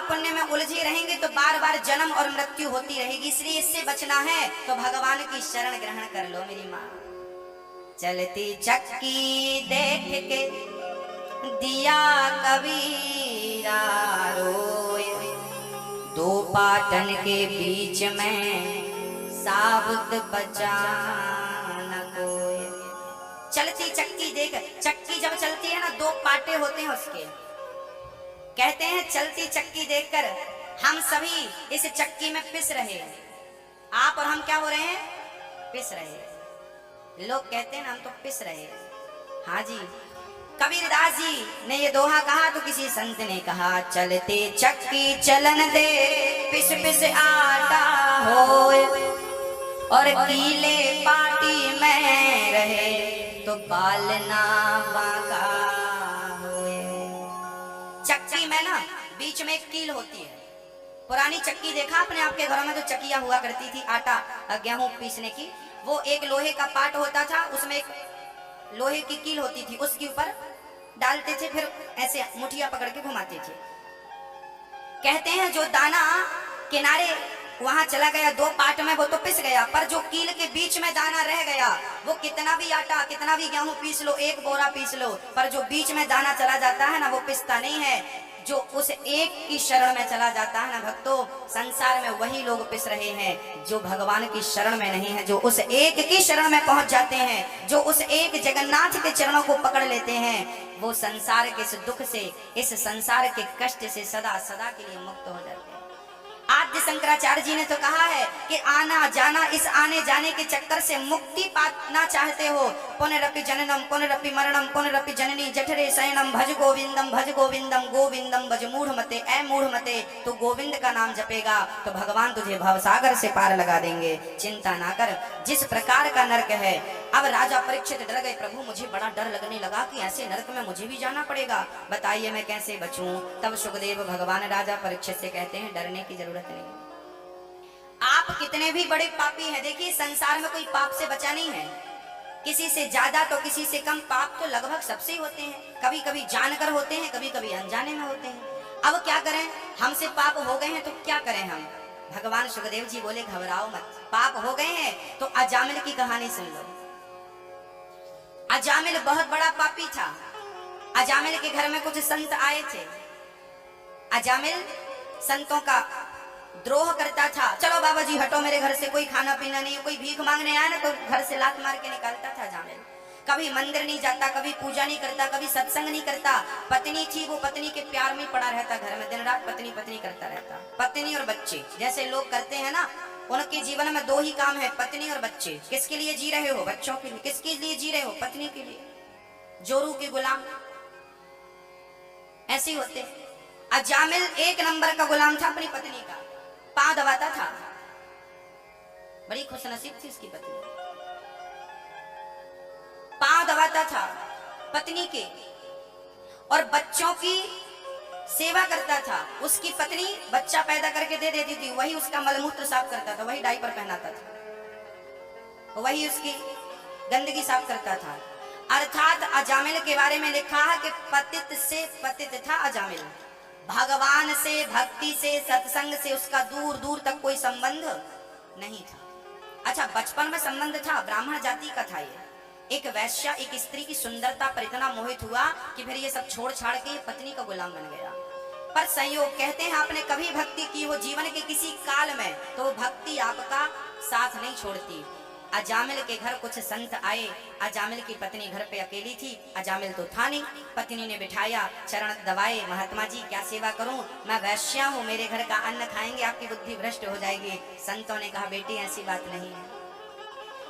पुण्य में उलझे रहेंगे तो बार बार जन्म और मृत्यु होती रहेगी। इसलिए इससे बचना है तो भगवान की शरण ग्रहण कर लो मेरी माँ। चलती चक्की देख के दिया कबीरा रोए, दो पाटन के बीच में साबुत बचा न कोई। चलती चक्की देख, चक्की जब चलती है ना दो पाटे होते हैं उसके, कहते हैं चलती चक्की देखकर हम सभी इस चक्की में पिस रहे हैं। आप और हम क्या हो रहे हैं? पिस रहे हैं। लोग कहते हैं ना हम तो पिस रहे हैं। हाँ जी, कबीरदास जी ने ये दोहा कहा तो किसी संत ने कहा, चलते चक्की चलन दे पिस पिस आटा होए, और कीले पाटी में रहे तो बालना बांका होए। चक्की में ना बीच में एक कील होती है। पुरानी चक्की देखा अपने आपके घरों में जो चक्कियां हुआ करती थी आटा गेहूं पीसने की, वो एक लोहे का पाट होता था, उसमें एक लोहे की कील होती थी, उसके ऊपर डालते थे, फिर ऐसे मुठिया पकड़ के घुमाते थे। कहते हैं जो दाना किनारे वहां चला गया दो पाट में वो तो पिस गया, पर जो कील के बीच में दाना रह गया वो कितना भी आटा कितना भी गेहूं पीस लो, एक बोरा पीस लो, पर जो बीच में दाना चला जाता है ना वो पिसता नहीं है। जो उस एक की शरण में चला जाता है ना भक्तों, संसार में वही लोग पिस रहे हैं जो भगवान की शरण में नहीं है। जो उस एक की शरण में पहुंच जाते हैं, जो उस एक जगन्नाथ के चरणों को पकड़ लेते हैं, वो संसार के इस दुख से, इस संसार के कष्ट से सदा सदा के लिए मुक्त हो जाते हैं। आद्य शंकराचार्य जी ने तो कहा है कि आना जाना, इस आने जाने के चक्कर से मुक्ति पाना चाहते हो, पुनरपि जननम पुनरपि मरणम पुनरपि जननी जठरे शयनम, भज गोविंदम गोविंदम भज मूढ़ मते, ऐ मूढ़ मते तो गोविंद का नाम जपेगा तो भगवान तुझे भवसागर से पार लगा देंगे। चिंता ना कर। जिस प्रकार का नरक है, अब राजा परीक्षित डर गए, प्रभु मुझे बड़ा डर लगने लगा कि ऐसे नरक में मुझे भी जाना पड़ेगा, बताइए मैं कैसे बचूं। तब सुखदेव भगवान राजा परीक्षित से कहते हैं डरने की जरूरत नहीं। आप कितने भी बड़े पापी हैं, देखिए संसार में कोई पाप से बचा नहीं है, किसी से ज्यादा तो किसी से कम पाप तो लगभग सबसे ही होते हैं। कभी कभी जानकर होते हैं, कभी कभी अनजाने में होते हैं। अब क्या करें, हमसे पाप हो गए हैं तो क्या करें हम। भगवान सुखदेव जी बोले घबराओ मत, पाप हो गए हैं तो अजामिल की कहानी सुन लो। अजामिल बहुत बड़ा पापी था। अजामिल के घर में कुछ संत आए थे। अजामिल संतों का द्रोह करता था। चलो बाबा जी हटो मेरे घर से, कोई खाना पीना नहीं, कोई भीख मांगने आया ना तो घर से लात मार के निकालता था अजामिल। कभी मंदिर नहीं जाता, कभी पूजा नहीं करता, कभी सत्संग नहीं करता। पत्नी थी, वो पत्नी के प्यार में पड़ा रहता, घर में दिन रात पत्नी पत्नी करता रहता। पत्नी और बच्चे जैसे लोग करते हैं ना, उनके जीवन में दो ही काम है, पत्नी और बच्चे। किसके लिए जी रहे हो? बच्चों के लिए। किसके लिए जी रहे हो? पत्नी के लिए। जोरू के गुलाम ऐसे होते। अजामिल एक नंबर का गुलाम था अपनी पत्नी का, पांव दबाता था। बड़ी खुशनसीब थी उसकी पत्नी, पांव दबाता था पत्नी के, और बच्चों की सेवा करता था। उसकी पत्नी बच्चा पैदा करके दे देती थी, वही उसका मलमूत्र साफ करता था, वही डायपर पहनाता था, वही उसकी गंदगी साफ करता था। अर्थात अजामिल के बारे में लिखा है कि पतित से पतित था अजामिल। भगवान से, भक्ति से, सत्संग से उसका दूर दूर तक कोई संबंध नहीं था। अच्छा, बचपन में संबंध था, ब्राह्मण जाति का था ये। एक वैश्या, एक स्त्री की सुंदरता पर इतना मोहित हुआ कि फिर ये सब छोड़ छाड़ के पत्नी का गुलाम बन गया। पर संयोग, कहते हैं आपने कभी भक्ति की हो जीवन के किसी काल में तो भक्ति आपका साथ नहीं छोड़ती। अजामिल के घर कुछ संत आए। अजामिल की पत्नी घर पे अकेली थी, अजामिल तो था नहीं। पत्नी ने बिठाया, चरण दबाए, महात्मा जी क्या सेवा करूं, मैं वैश्या हूं, मेरे घर का अन्न खाएंगे आपकी बुद्धि भ्रष्ट हो जाएगी। संतों ने कहा बेटी ऐसी बात नहीं है,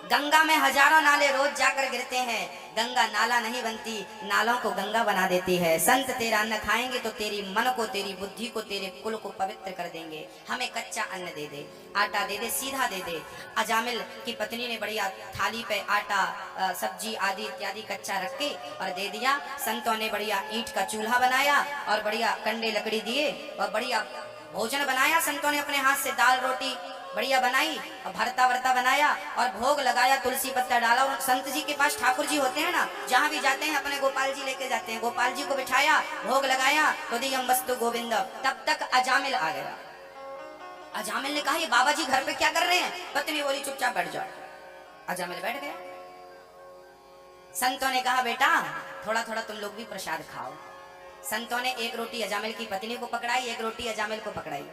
गंगा में हजारों नाले रोज जाकर गिरते हैं, गंगा नाला नहीं बनती, नालों को गंगा बना देती है। संत तेरा अन्न खाएंगे तो तेरी मन को, तेरी बुद्धि को, तेरे कुल को पवित्र कर देंगे। हमें कच्चा अन्न दे दे, आटा दे दे, सीधा दे दे। अजामिल की पत्नी ने बढ़िया थाली पे आटा, सब्जी आदि इत्यादि कच्चा रख के और दे दिया। संतों ने बढ़िया ईंट का चूल्हा बनाया और बढ़िया कंडे लकड़ी दिए और बढ़िया भोजन बनाया। संतों ने अपने हाथ से दाल रोटी बढ़िया बनाई और भरता वर्ता बनाया और भोग लगाया, तुलसी पत्ता डाला। और संत जी के पास ठाकुर जी होते हैं ना, जहाँ भी जाते हैं अपने गोपाल जी लेके जाते हैं। गोपाल जी को बिठाया, भोग लगाया, तो दियम वस्तु गोविंद। तब तक अजामिल आ गया। अजामिल ने कहा ये बाबा जी घर पे क्या कर रहे हैं? पत्नी बोली चुपचाप बैठ जाओ। अजामिल बैठ गया। संतों ने कहा बेटा थोड़ा थोड़ा तुम लोग भी प्रसाद खाओ। संतों ने एक रोटी अजामिल की पत्नी को पकड़ाई, एक रोटी अजामिल को पकड़ाई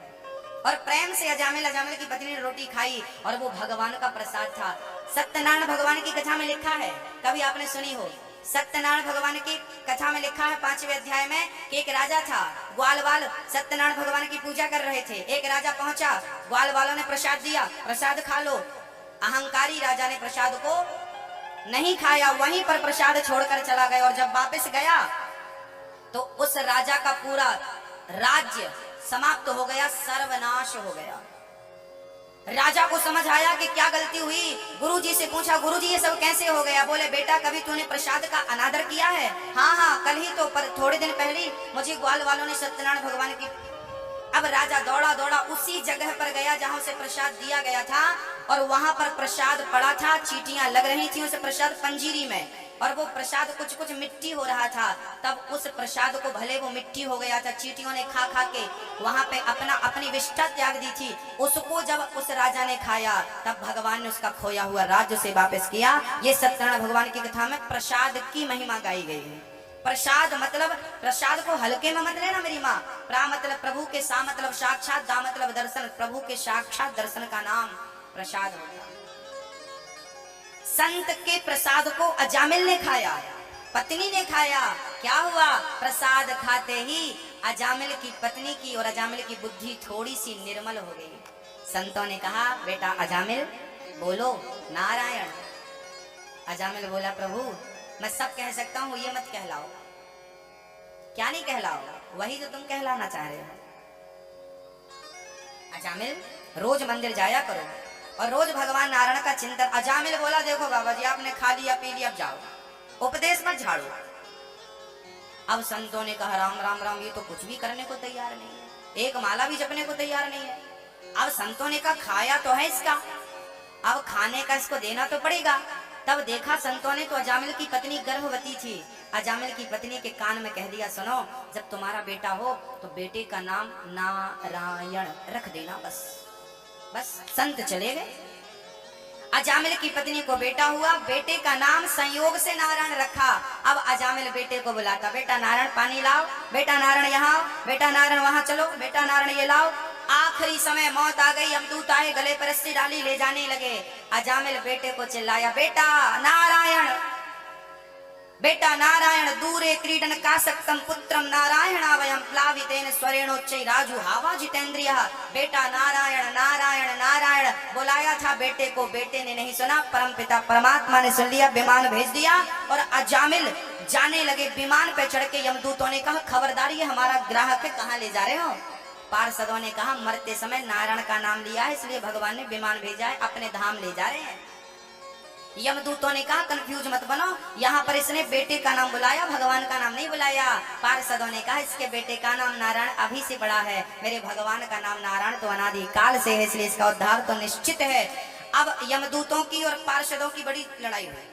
और प्रेम से अजामिल की पत्नी ने रोटी खाई और वो भगवान का प्रसाद था। सत्यनारायण भगवान की कथा में लिखा है, कभी आपने सुनी हो, सत्यनारायण भगवान की कथा में लिखा है 5वें अध्याय में कि एक राजा था, ग्वाल वाल सत्यनारायण भगवान की पूजा कर रहे थे। एक राजा पहुंचा, ग्वाल वालों ने प्रसाद दिया, प्रसाद खा लो। अहंकारी राजा ने प्रसाद को नहीं खाया, वहीं पर प्रसाद छोड़कर चला गया। और जब वापस गया तो उस राजा का पूरा राज्य समाप्त हो गया, सर्वनाश हो गया। राजा को समझ आया कि क्या गलती हुई। गुरुजी से पूछा, गुरुजी ये सब कैसे हो गया? बोले बेटा कभी तूने प्रसाद का अनादर किया है? हाँ हाँ कल ही तो, पर थोड़े दिन पहले मुझे ग्वाल वालों ने सत्यनारायण भगवान की। अब राजा दौड़ा दौड़ा उसी जगह पर गया जहां से प्रसाद दिया गया था और वहां पर प्रसाद पड़ा था, चींटियां लग रही थी उस प्रसाद पंजीरी में और वो प्रसाद कुछ कुछ मिट्टी हो रहा था। तब उस प्रसाद को, भले वो मिट्टी हो गया था, चींटियों ने खा खा के वहां पे अपनी विष्ठा त्याग दी थी, उसको जब उस राजा ने खाया तब भगवान ने उसका खोया हुआ राज्य से वापस किया। ये सत्यनारायण भगवान की कथा में प्रसाद की महिमा गाई गई है। प्रसाद मतलब, प्रसाद को हल्के में मत लेना मेरी माँ। प्रा मतलब प्रभु के, सा मतलब साक्षात, दा मतलब दर्शन। प्रभु के साक्षात दर्शन का नाम प्रसाद होता है। संत के प्रसाद को अजामिल ने खाया, पत्नी ने खाया। क्या हुआ? प्रसाद खाते ही अजामिल की पत्नी की और अजामिल की बुद्धि थोड़ी सी निर्मल हो गई। संतों ने कहा बेटा अजामिल बोलो नारायण। अजामिल बोला प्रभु मैं सब कह सकता हूँ, ये मत कहलाओ। क्या नहीं कहलाओ? वही जो तुम कहलाना चाह रहे हो। अजामिल रोज मंदिर जाया करो और रोज भगवान नारायण का चिंतन। अजामिल बोला देखो बाबा जी आपने खा लिया पी लिया, अब जाओ, उपदेश मत झाड़ो। अब संतों ने कहा राम राम राम, ये तो कुछ भी करने को तैयार नहीं है, एक माला भी जपने को तैयार नहीं है। अब संतों ने कहा खाया तो है इसका, अब खाने का इसको देना तो पड़ेगा। तब देखा संतों ने तो अजामिल की पत्नी गर्भवती थी। अजामिल की पत्नी के कान में कह दिया सुनो जब तुम्हारा बेटा हो तो बेटे का नाम नारायण रख देना। बस बस संत चले गए। अजामिल की पत्नी को बेटा हुआ, बेटे का नाम संयोग से नारायण रखा। अब अजामिल बेटे को बुलाता, बेटा नारायण पानी लाओ, बेटा नारायण यहाँ, बेटा नारायण वहां चलो, बेटा नारायण ये लाओ। आखिरी समय मौत आ गई, यमदूत आए, गले पर रस्सी डाली, ले जाने लगे। अजामिल बेटे को चिल्लाया बेटा नारायण, बेटा नारायण, दूरे क्रीडन कासक्तम पुत्रम नारायणावयं प्लावितेन स्वरेणोच्चै राजू हावा जितेंद्रियः। बेटा नारायण नारायण नारायण बुलाया था बेटे को, बेटे ने नहीं सुना। परमपिता परमात्मा ने सुन लिया, विमान भेज दिया और अजामिल जाने लगे। विमान पे चढ़ के यमदूतों ने कहा खबरदार ये हमारा ग्राहक है, कहाँ ले जा रहे हो? पार्षदों ने कहा मरते समय नारायण का नाम लिया है इसलिए भगवान ने विमान भेजा है, अपने धाम ले जा रहे हैं। यमदूतों ने कहा कंफ्यूज मत बनो, यहाँ पर इसने बेटे का नाम बुलाया, भगवान का नाम नहीं बुलाया। पार्षदों ने कहा इसके बेटे का नाम नारायण अभी से बड़ा है, मेरे भगवान का नाम नारायण तो अनादि काल से है, इसलिए इसका उद्धार तो निश्चित है। अब यमदूतों की और पार्षदों की बड़ी लड़ाई हुई।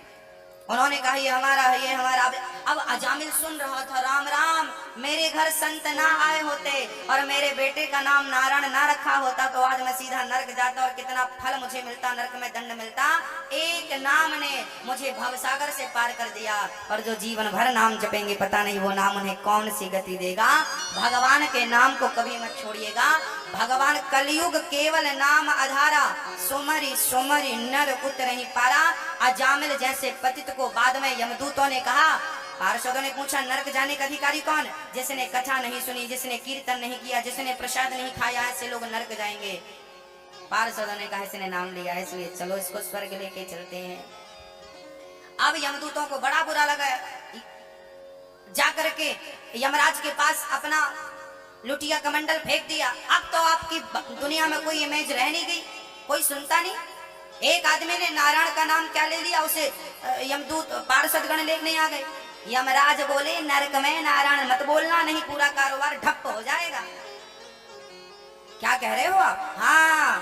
उन्होंने कहा ये हमारा है, ये हमारा। अब अजामिल सुन रहा था राम राम, मेरे घर संत ना आए होते और मेरे बेटे का नाम नारायण ना रखा होता तो आज मैं सीधा नरक जाता और कितना फल मुझे मिलता, नरक में दंड मिलता। एक नाम ने मुझे भवसागर से पार कर दिया और जो जीवन भर नाम जपेंगे पता नहीं वो नाम उन्हें कौन सी गति देगा। भगवान के नाम को कभी मत छोड़िएगा। भगवान कलयुग केवल नाम आधारा, सुमरी सुमरी नर उतरहि पारा। अजामिल जैसे पतित को बाद में यमदूतों ने कहा, पार्षदों ने पूछा नरक जाने का अधिकारी कौन? जिसने कथा नहीं सुनी, जिसने कीर्तन नहीं किया, जिसने प्रसाद नहीं खाया, ऐसे लोग नरक जाएंगे। पार्षदों ने कहा इसने नाम लिया है इसलिए चलो इसको स्वर्ग लेके चलते हैं। अब यमदूतों को बड़ा बुरा लगा, जाकर के यमराज के पास अपना लुटिया कमंडल फेंक दिया। अब तो आपकी दुनिया में कोई इमेज रह नहीं गई, कोई सुनता नहीं। एक आदमी ने नारायण का नाम क्या ले लिया, उसे यमदूत पार्षदगण लेने आ गए। यमराज बोले नरक में नारायण मत बोलना, नहीं पूरा कारोबार ठप हो जाएगा। क्या कह रहे हो आप? हाँ।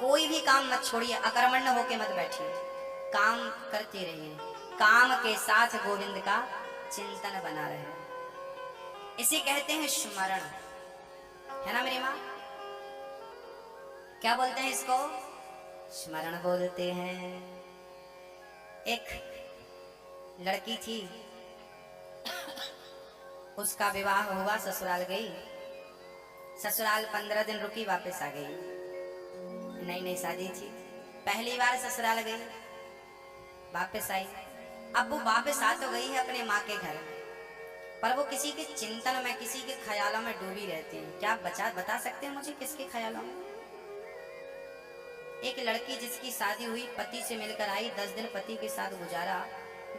कोई भी काम मत छोड़िए, अकर्मण्य होके मत बैठिए, काम करते रहिए, काम के साथ गोविंद का चिंतन बना रहे। इसे कहते हैं स्मरण, है ना मेरी माँ? क्या बोलते हैं इसको? स्मरण बोलते हैं। एक लड़की थी, उसका विवाह हुआ, ससुराल गई, ससुराल 15 दिन रुकी, वापस आ गई। नई नई शादी थी, पहली बार ससुराल गई, वापस आई। अब वो वापस आ तो गई है अपने माँ के घर, पर वो किसी के चिंतन में, किसी के ख्यालों में डूबी रहती है। क्या बता सकते हैं मुझे किसके ख्यालों में? एक लड़की जिसकी शादी हुई, पति से मिलकर आई, 10 दिन पति के साथ गुजारा,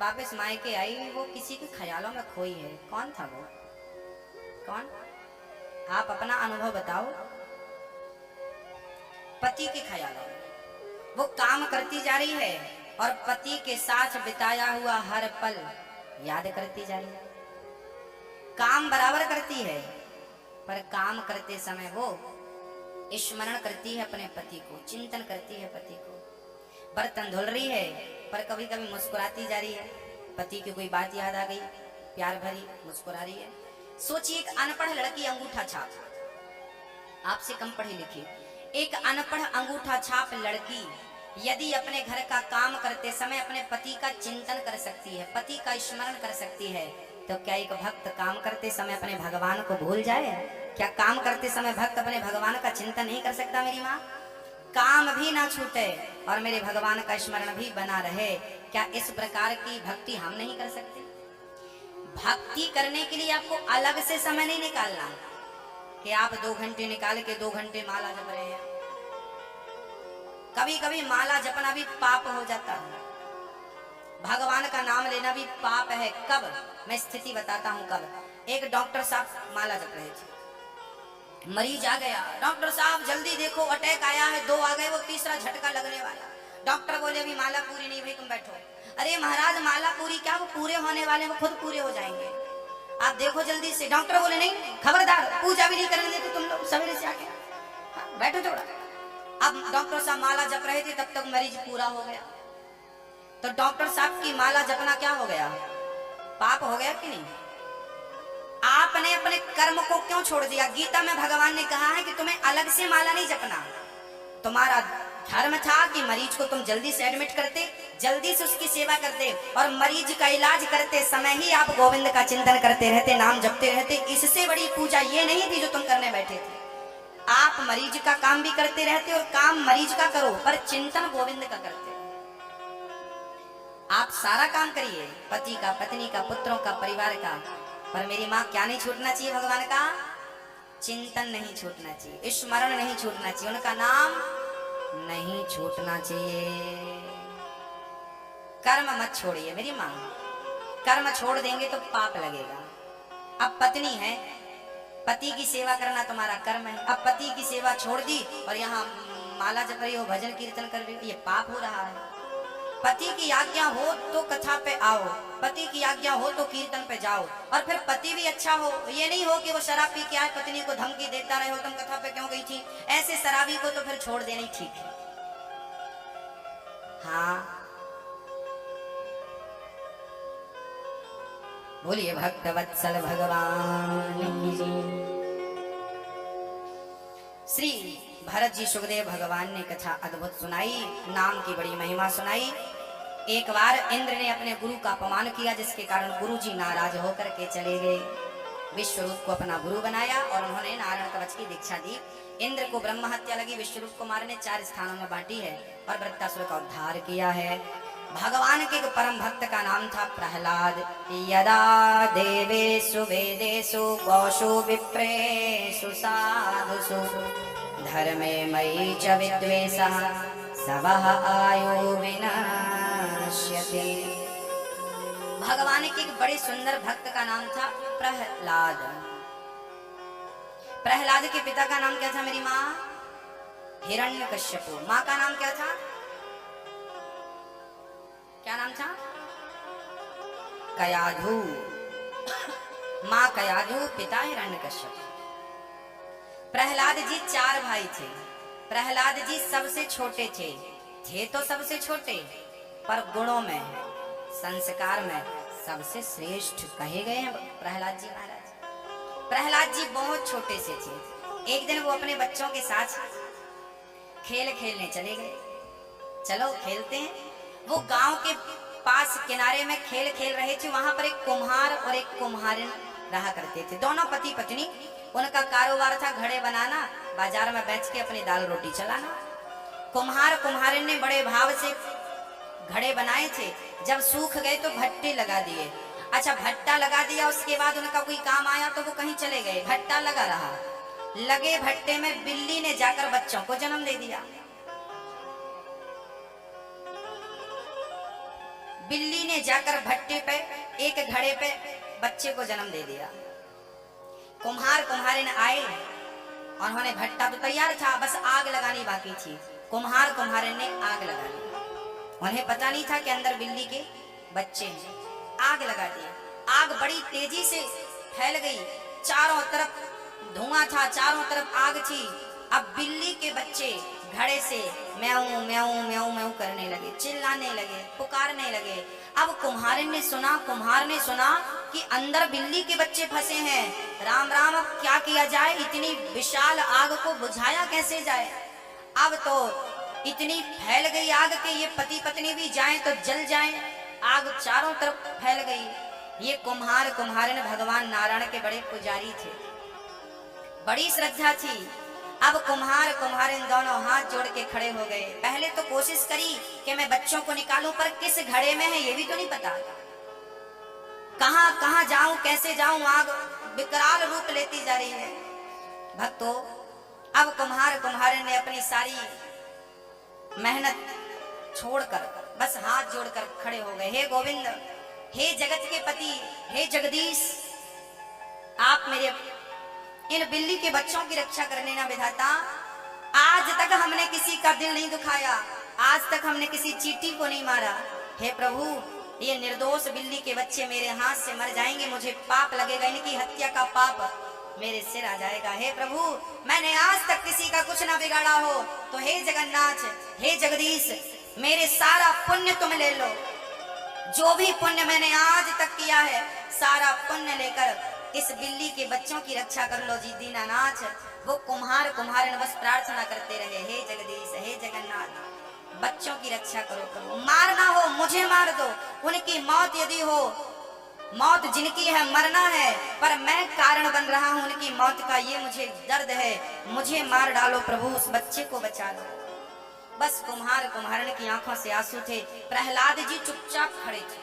वापस मायके आई, वो किसी के ख्यालों में खोई है। कौन था वो? कौन? आप अपना अनुभव बताओ। पति के ख्यालों में वो काम करती जा रही है और पति के साथ बिताया हुआ हर पल याद करती जा रही है। काम बराबर करती है, पर काम करते समय वो स्मरण करती है अपने पति को, चिंतन करती है पति को। बर्तन धुल रही है, पर कभी कभी मुस्कुराती जा रही है, पति की कोई बात याद आ गई, प्यार भरी मुस्कुरा रही है। सोचिए, एक अनपढ़ लड़की अंगूठा छाप, आपसे कम पढ़ी लिखी, एक अनपढ़ अंगूठा छाप लड़की यदि अपने घर का काम करते समय अपने पति का चिंतन कर सकती है, पति का स्मरण कर सकती है, तो क्या एक भक्त काम करते समय अपने भगवान को भूल जाए? क्या काम करते समय भक्त अपने भगवान का चिंतन नहीं कर सकता? मेरी माँ, काम भी ना छूटे और मेरे भगवान का स्मरण भी बना रहे, क्या इस प्रकार की भक्ति हम नहीं कर सकते? भक्ति करने के लिए आपको अलग से समय नहीं निकालना कि आप 2 घंटे निकाल के 2 घंटे माला जप रहे हैं। कभी कभी माला जपना भी पाप हो जाता है, भगवान का नाम लेना भी पाप है। कब? मैं स्थिति बताता हूं कब। एक डॉक्टर साहब माला जप रहे थे, मरीज आ गया, डॉक्टर साहब जल्दी देखो अटैक आया है, 2 आ गए, वो तीसरा झटका लगने वाला। डॉक्टर बोले अभी माला पूरी नहीं हुई, तुम बैठो। अरे महाराज माला पूरी क्या, वो पूरे होने वाले, वो खुद पूरे हो जाएंगे, आप देखो जल्दी से। डॉक्टर बोले नहीं, खबरदार, पूजा भी नहीं करने देते तुम लोग सवेरे से आके, बैठो थोड़ा। अब डॉक्टर साहब माला जप रहे थे, तब तक मरीज पूरा हो गया। तो डॉक्टर साहब की माला जपना क्या हो गया? पाप हो गया कि नहीं? आपने अपने कर्म को क्यों छोड़ दिया? गीता में भगवान ने कहा है कि तुम्हें अलग से माला नहीं जपना। तुम्हारा धर्म था कि मरीज को तुम जल्दी से एडमिट करते, जल्दी से उसकी सेवा करते, और मरीज का इलाज करते समय ही आप गोविंद का चिंतन करते रहते, नाम जपते रहते। इससे बड़ी पूजा ये नहीं थी जो तुम करने बैठे थे। आप मरीज का काम भी करते रहते और काम मरीज का करो, पर चिंतन गोविंद का करते। आप सारा काम करिए, पति का, पत्नी का, पुत्रों का, परिवार का, पर मेरी माँ क्या नहीं छूटना चाहिए? भगवान का चिंतन नहीं छूटना चाहिए, स्मरण नहीं छूटना चाहिए, उनका नाम नहीं छूटना चाहिए। कर्म मत छोड़िए मेरी माँ, कर्म छोड़ देंगे तो पाप लगेगा। अब पत्नी है, पति की सेवा करना तुम्हारा कर्म है। अब पति की सेवा छोड़ दी और यहाँ माला जप रही हो, भजन कीर्तन कर रही हो, ये पाप हो रहा है। पति की आज्ञा हो तो कथा पे आओ, पति की आज्ञा हो तो कीर्तन पे जाओ, और फिर पति भी अच्छा हो। ये नहीं हो कि वो शराब पी के आए, पत्नी को धमकी देता रहे हो, तुम कथा पे क्यों गई थी। ऐसे शराबी को तो फिर छोड़ देना ही ठीक है। हाँ, बोलिए भक्त वत्सल भगवान की जय। श्री भरत जी सुखदेव भगवान ने कथा अद्भुत सुनाई, नाम की बड़ी महिमा सुनाई। एक बार इंद्र ने अपने गुरु का अपमान किया, जिसके कारण गुरु जी नाराज होकर के चले गए। विश्वरूप को अपना गुरु बनाया और उन्होंने नारायण कवच की दीक्षा दी। इंद्र को ब्रह्म हत्या लगी, विश्वरूप को मारने 4 स्थानों में बांटी है और वृत्तासुर का उद्धार किया है। भगवान के परम भक्त का नाम था प्रहलाद। यदा देवेषु वेदेषु गौषु विप्रेषु साधुषु धर्मे मयि च विद्वेषः सवः आयु विनश्यति। भगवान के एक बड़े सुंदर भक्त का नाम था प्रहलाद। प्रहलाद के पिता का नाम क्या था मेरी माँ? हिरण्यकश्यपु। माँ का नाम क्या था? क्या नाम था? कयाधु। माँ कयाधु, पिता हिरण्यकश्यप। प्रहलाद जी 4 भाई थे। प्रहलाद जी सबसे छोटे थे तो सबसे छोटे, पर गुणों में, संस्कार में सबसे श्रेष्ठ कहे गए हैं प्रहलाद जी महाराज। प्रहलाद जी बहुत छोटे से थे। एक दिन वो अपने बच्चों के साथ खेल खेलने चले गए। चलो खेलते हैं। वो गांव के पास किनारे में खेल खेल रहे थे। वहां पर एक कुम्हार और एक कुम्हारिन रहा करते थे, दोनों पति पत्नी। उनका कारोबार था घड़े बनाना, बाजार में बेच के अपनी दाल रोटी चलाना। कुम्हार कुम्हारिन ने बड़े भाव से घड़े बनाए थे। जब सूख गए तो भट्टे लगा दिए। अच्छा, भट्टा लगा दिया, उसके बाद उनका कोई काम आया तो वो कहीं चले गए। भट्टा लगा रहा। लगे भट्टे में बिल्ली ने जाकर बच्चों को जन्म दे दिया। बिल्ली ने जाकर भट्टे पे एक घड़े पे बच्चे को जन्म दे दिया। कुम्हार कुम्हारिन आए और उन्होंने, भट्टा तो तैयार था, बस आग लगानी बाकी थी। कुम्हार कुम्हारिन ने आग लगा दी। उन्हें पता नहीं था कि अंदर बिल्ली के बच्चे हैं। आग लगा दी। आग बड़ी तेजी से फैल गई। चारों तरफ धुआं था, चारों तरफ आग थी। अब बिल्ली के बच्चे घड़े से म्याऊं म्याऊं म्याऊं म्याऊं करने लगे, चिल्लाने लगे, पुकारने लगे। अब कुम्हार ने सुना कि अंदर बिल्ली के बच्चे फंसे हैं। राम राम, अब क्या किया जाए? इतनी विशाल आग को बुझाया कैसे जाए? अब तो इतनी फैल गई आग के ये पति पत्नी भी जाएं तो जल जाएं। आग चारों तरफ फैल गई। ये कुम्हार कुम्हारिन भगवान नारायण के बड़े पुजारी थे, बड़ी श्रद्धा थी। अब कुम्हार कुम्हारिन दोनों हाथ जोड़ के खड़े हो गए। पहले तो कोशिश करी कि मैं बच्चों को निकालूं, पर किस घड़े में है ये भी तो नहीं पता। कहां कहां जाऊं, कैसे जाऊं? आग विकराल रूप लेती जा रही है। भक्तों, अब कुम्हार कुम्हारिन ने अपनी सारी मेहनत छोड़कर बस हाथ जोड़कर खड़े हो गए। हे गोविंद, हे जगत के पति, हे जगदीश, आप मेरे इन बिल्ली के बच्चों की रक्षा करने ना विधाता। आज तक हमने किसी का दिल नहीं दुखाया, आज तक हमने किसी चींटी को नहीं मारा। हे प्रभु, ये निर्दोष बिल्ली के बच्चे मेरे हाथ से मर जाएंगे, मुझे पाप लगेगा, इनकी हत्या का पाप मेरे सिर आ जाएगा। हे प्रभु, मैंने आज तक किसी का कुछ ना बिगाड़ा हो तो हे जगन्नाथ, हे जगदीश, मेरे सारा पुण्य तुम ले लो। जो भी पुण्य मैंने आज तक किया है, सारा पुण्य लेकर इस बिल्ली के बच्चों की रक्षा कर लो जी दीनानाथ। वो कुम्हार कुम्हारिन बस प्रार्थना करते रहे, हे जगदीश, हे जगन्नाथ, बच्चों की रक्षा करो प्रभु। मारना हो मुझे मार दो, उनकी मौत यदि हो, मौत जिनकी है मरना है, पर मैं कारण बन रहा हूं उनकी मौत का, ये मुझे दर्द है, मुझे मार डालो प्रभु, उस बच्चे को बचा लो। बस कुम्हार कुम्हारिन की आंखों से आंसू थे। प्रहलाद जी चुपचाप खड़े थे।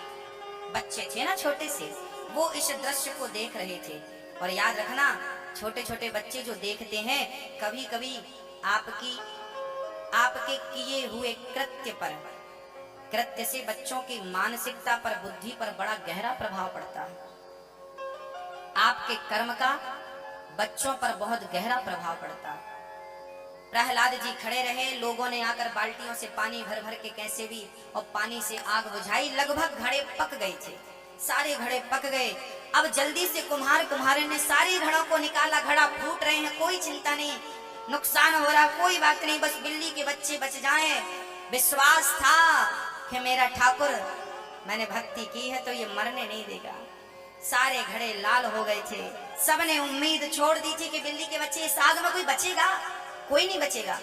बच्चे थे ना छोटे से, वो इस दृश्य को देख रहे थे। और याद रखना, छोटे छोटे बच्चे जो देखते हैं, कभी कभी आपके किए हुए कृत्य से बच्चों की मानसिकता पर, बुद्धि पर बड़ा गहरा प्रभाव पड़ता है। आपके कर्म का बच्चों पर बहुत गहरा प्रभाव पड़ता है। प्रहलाद जी खड़े रहे। लोगों ने आकर बाल्टियों से पानी भर भर के कैसे भी और पानी से आग बुझाई। लगभग घड़े पक गए थे, सारे घड़े पक गए। अब जल्दी से कुम्हार कुम्हारिन ने सारे घड़ों को निकाला। घड़ा फूट रहे हैं, कोई चिंता नहीं, नुकसान हो रहा, कोई बात नहीं, बस बिल्ली के बच्चे बच जाएं। विश्वास था कि मेरा ठाकुर, मैंने भक्ति की है तो ये मरने नहीं देगा। सारे घड़े लाल हो गए थे। सबने उम्मीद छोड़ दी थी कि बिल्ली के बच्चे, इस आग में कोई बचेगा, कोई नहीं बचेगा।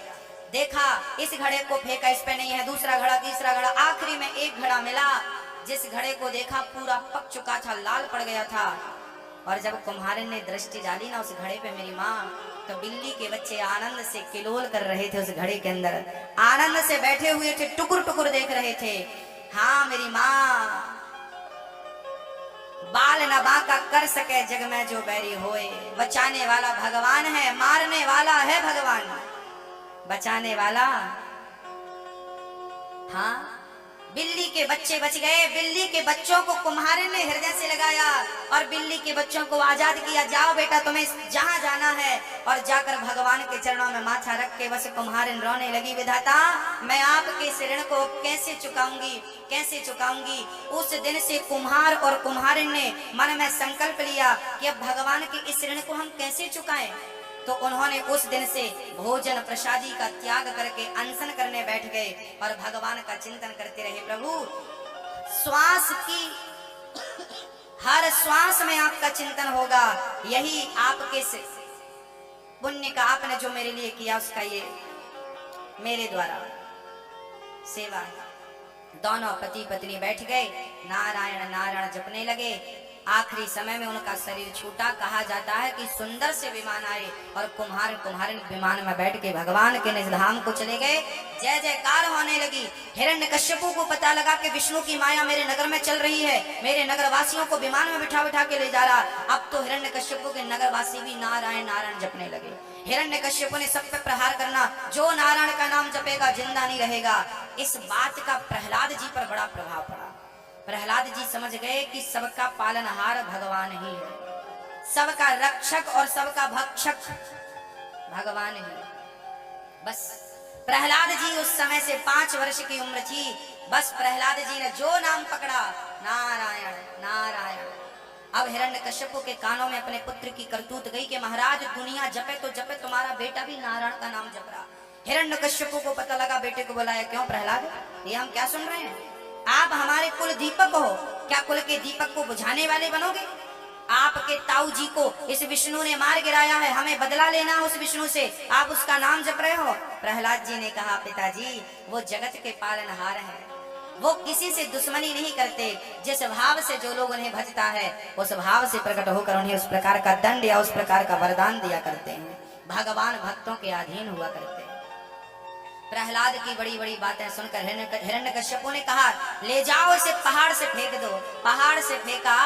देखा, इस घड़े को फेंका, इस पे नहीं है, दूसरा घड़ा, तीसरा घड़ा, आखिरी में एक घड़ा मिला। जिस घड़े को देखा पूरा पक चुका था, लाल पड़ गया था। और जब कुम्हारिन ने दृष्टि डाली ना उस घड़े पे मेरी माँ, तो बिल्ली के बच्चे आनंद से किलोल कर रहे थे। उस घड़े के अंदर आनंद से बैठे हुए थे, टुकुर टुकुर देख रहे थे। हाँ मेरी माँ, बाल न बांका कर सके जग में जो बैरी होए। बचाने वाला भगवान है, मारने वाला है भगवान, बचाने वाला। हाँ, बिल्ली के बच्चे बच गए। बिल्ली के बच्चों को कुम्हारिन ने हृदय से लगाया और बिल्ली के बच्चों को आजाद किया। जाओ बेटा, तुम्हें जहां जाना है। और जाकर भगवान के चरणों में माथा रख के बस कुम्हारिन रोने लगी, विधाता मैं आपके इस ऋण को कैसे चुकाऊंगी, कैसे चुकाऊंगी। उस दिन से कुम्हार और कुम्हारिन ने मन में संकल्प लिया कि अब भगवान के इस ऋण को हम कैसे चुकाएं। तो उन्होंने उस दिन से भोजन प्रसादी का त्याग करके अनशन करने बैठ गए और भगवान का चिंतन करते रहे। प्रभु, श्वास की हर श्वास में आपका चिंतन होगा, यही आपके से पुण्य का आपने जो मेरे लिए किया उसका ये मेरे द्वारा सेवा है। दोनों पति पत्नी बैठ गए, नारायण नारायण जपने लगे। आखिरी समय में उनका शरीर छूटा। कहा जाता है कि सुंदर से विमान आए और कुम्हार कुम्हारिन विमान में बैठ के भगवान के निज धाम को चले गए। जय जयकार होने लगी। हिरण्यकश्यपु को पता लगा कि विष्णु की माया मेरे नगर में चल रही है, मेरे नगर वासियों को विमान में बिठा बिठा के ले जा रहा। अब तो हिरण्यकश्यपु के नगर वासी भी नारायण नारायण जपने लगे। हिरण्यकश्यपु ने सब पे प्रहार करना, जो नारायण का नाम जपेगा जिंदा नहीं रहेगा। इस बात का प्रहलाद जी पर बड़ा प्रभाव पड़ा। प्रहलाद जी समझ गए कि सबका पालनहार भगवान ही है, सबका रक्षक और सबका भक्षक भगवान ही। बस प्रहलाद जी उस समय से 5 वर्ष की उम्र थी। बस प्रहलाद जी ने जो नाम पकड़ा, नारायण नारायण। अब हिरण्यकश्यपु के कानों में अपने पुत्र की करतूत गई कि महाराज दुनिया जपे तो जपे, तुम्हारा बेटा भी नारायण का नाम जप रहा। हिरण्यकश्यपु को पता लगा, बेटे को बुलाया। क्यों प्रहलाद, ये हम क्या सुन रहे हैं? आप हमारे कुल दीपक हो, क्या कुल के दीपक को बुझाने वाले बनोगे? आपके ताऊ जी को इस विष्णु ने मार गिराया है, हमें बदला लेना उस विष्णु से, आप उसका नाम जप रहे हो। प्रहलाद जी ने कहा, पिताजी वो जगत के पालनहार हैं, वो किसी से दुश्मनी नहीं करते। जिस भाव से जो लोग उन्हें भजता है उस भाव से प्रकट होकर उन्हें उस प्रकार का दंड या उस प्रकार का वरदान दिया करते हैं। भगवान भक्तों के अधीन हुआ करते हैं। प्रहलाद की बड़ी बड़ी बातें सुनकर हिरण्यकश्यपु ने कहा, ले जाओ इसे पहाड़ से फेंक दो। पहाड़ से फेंका,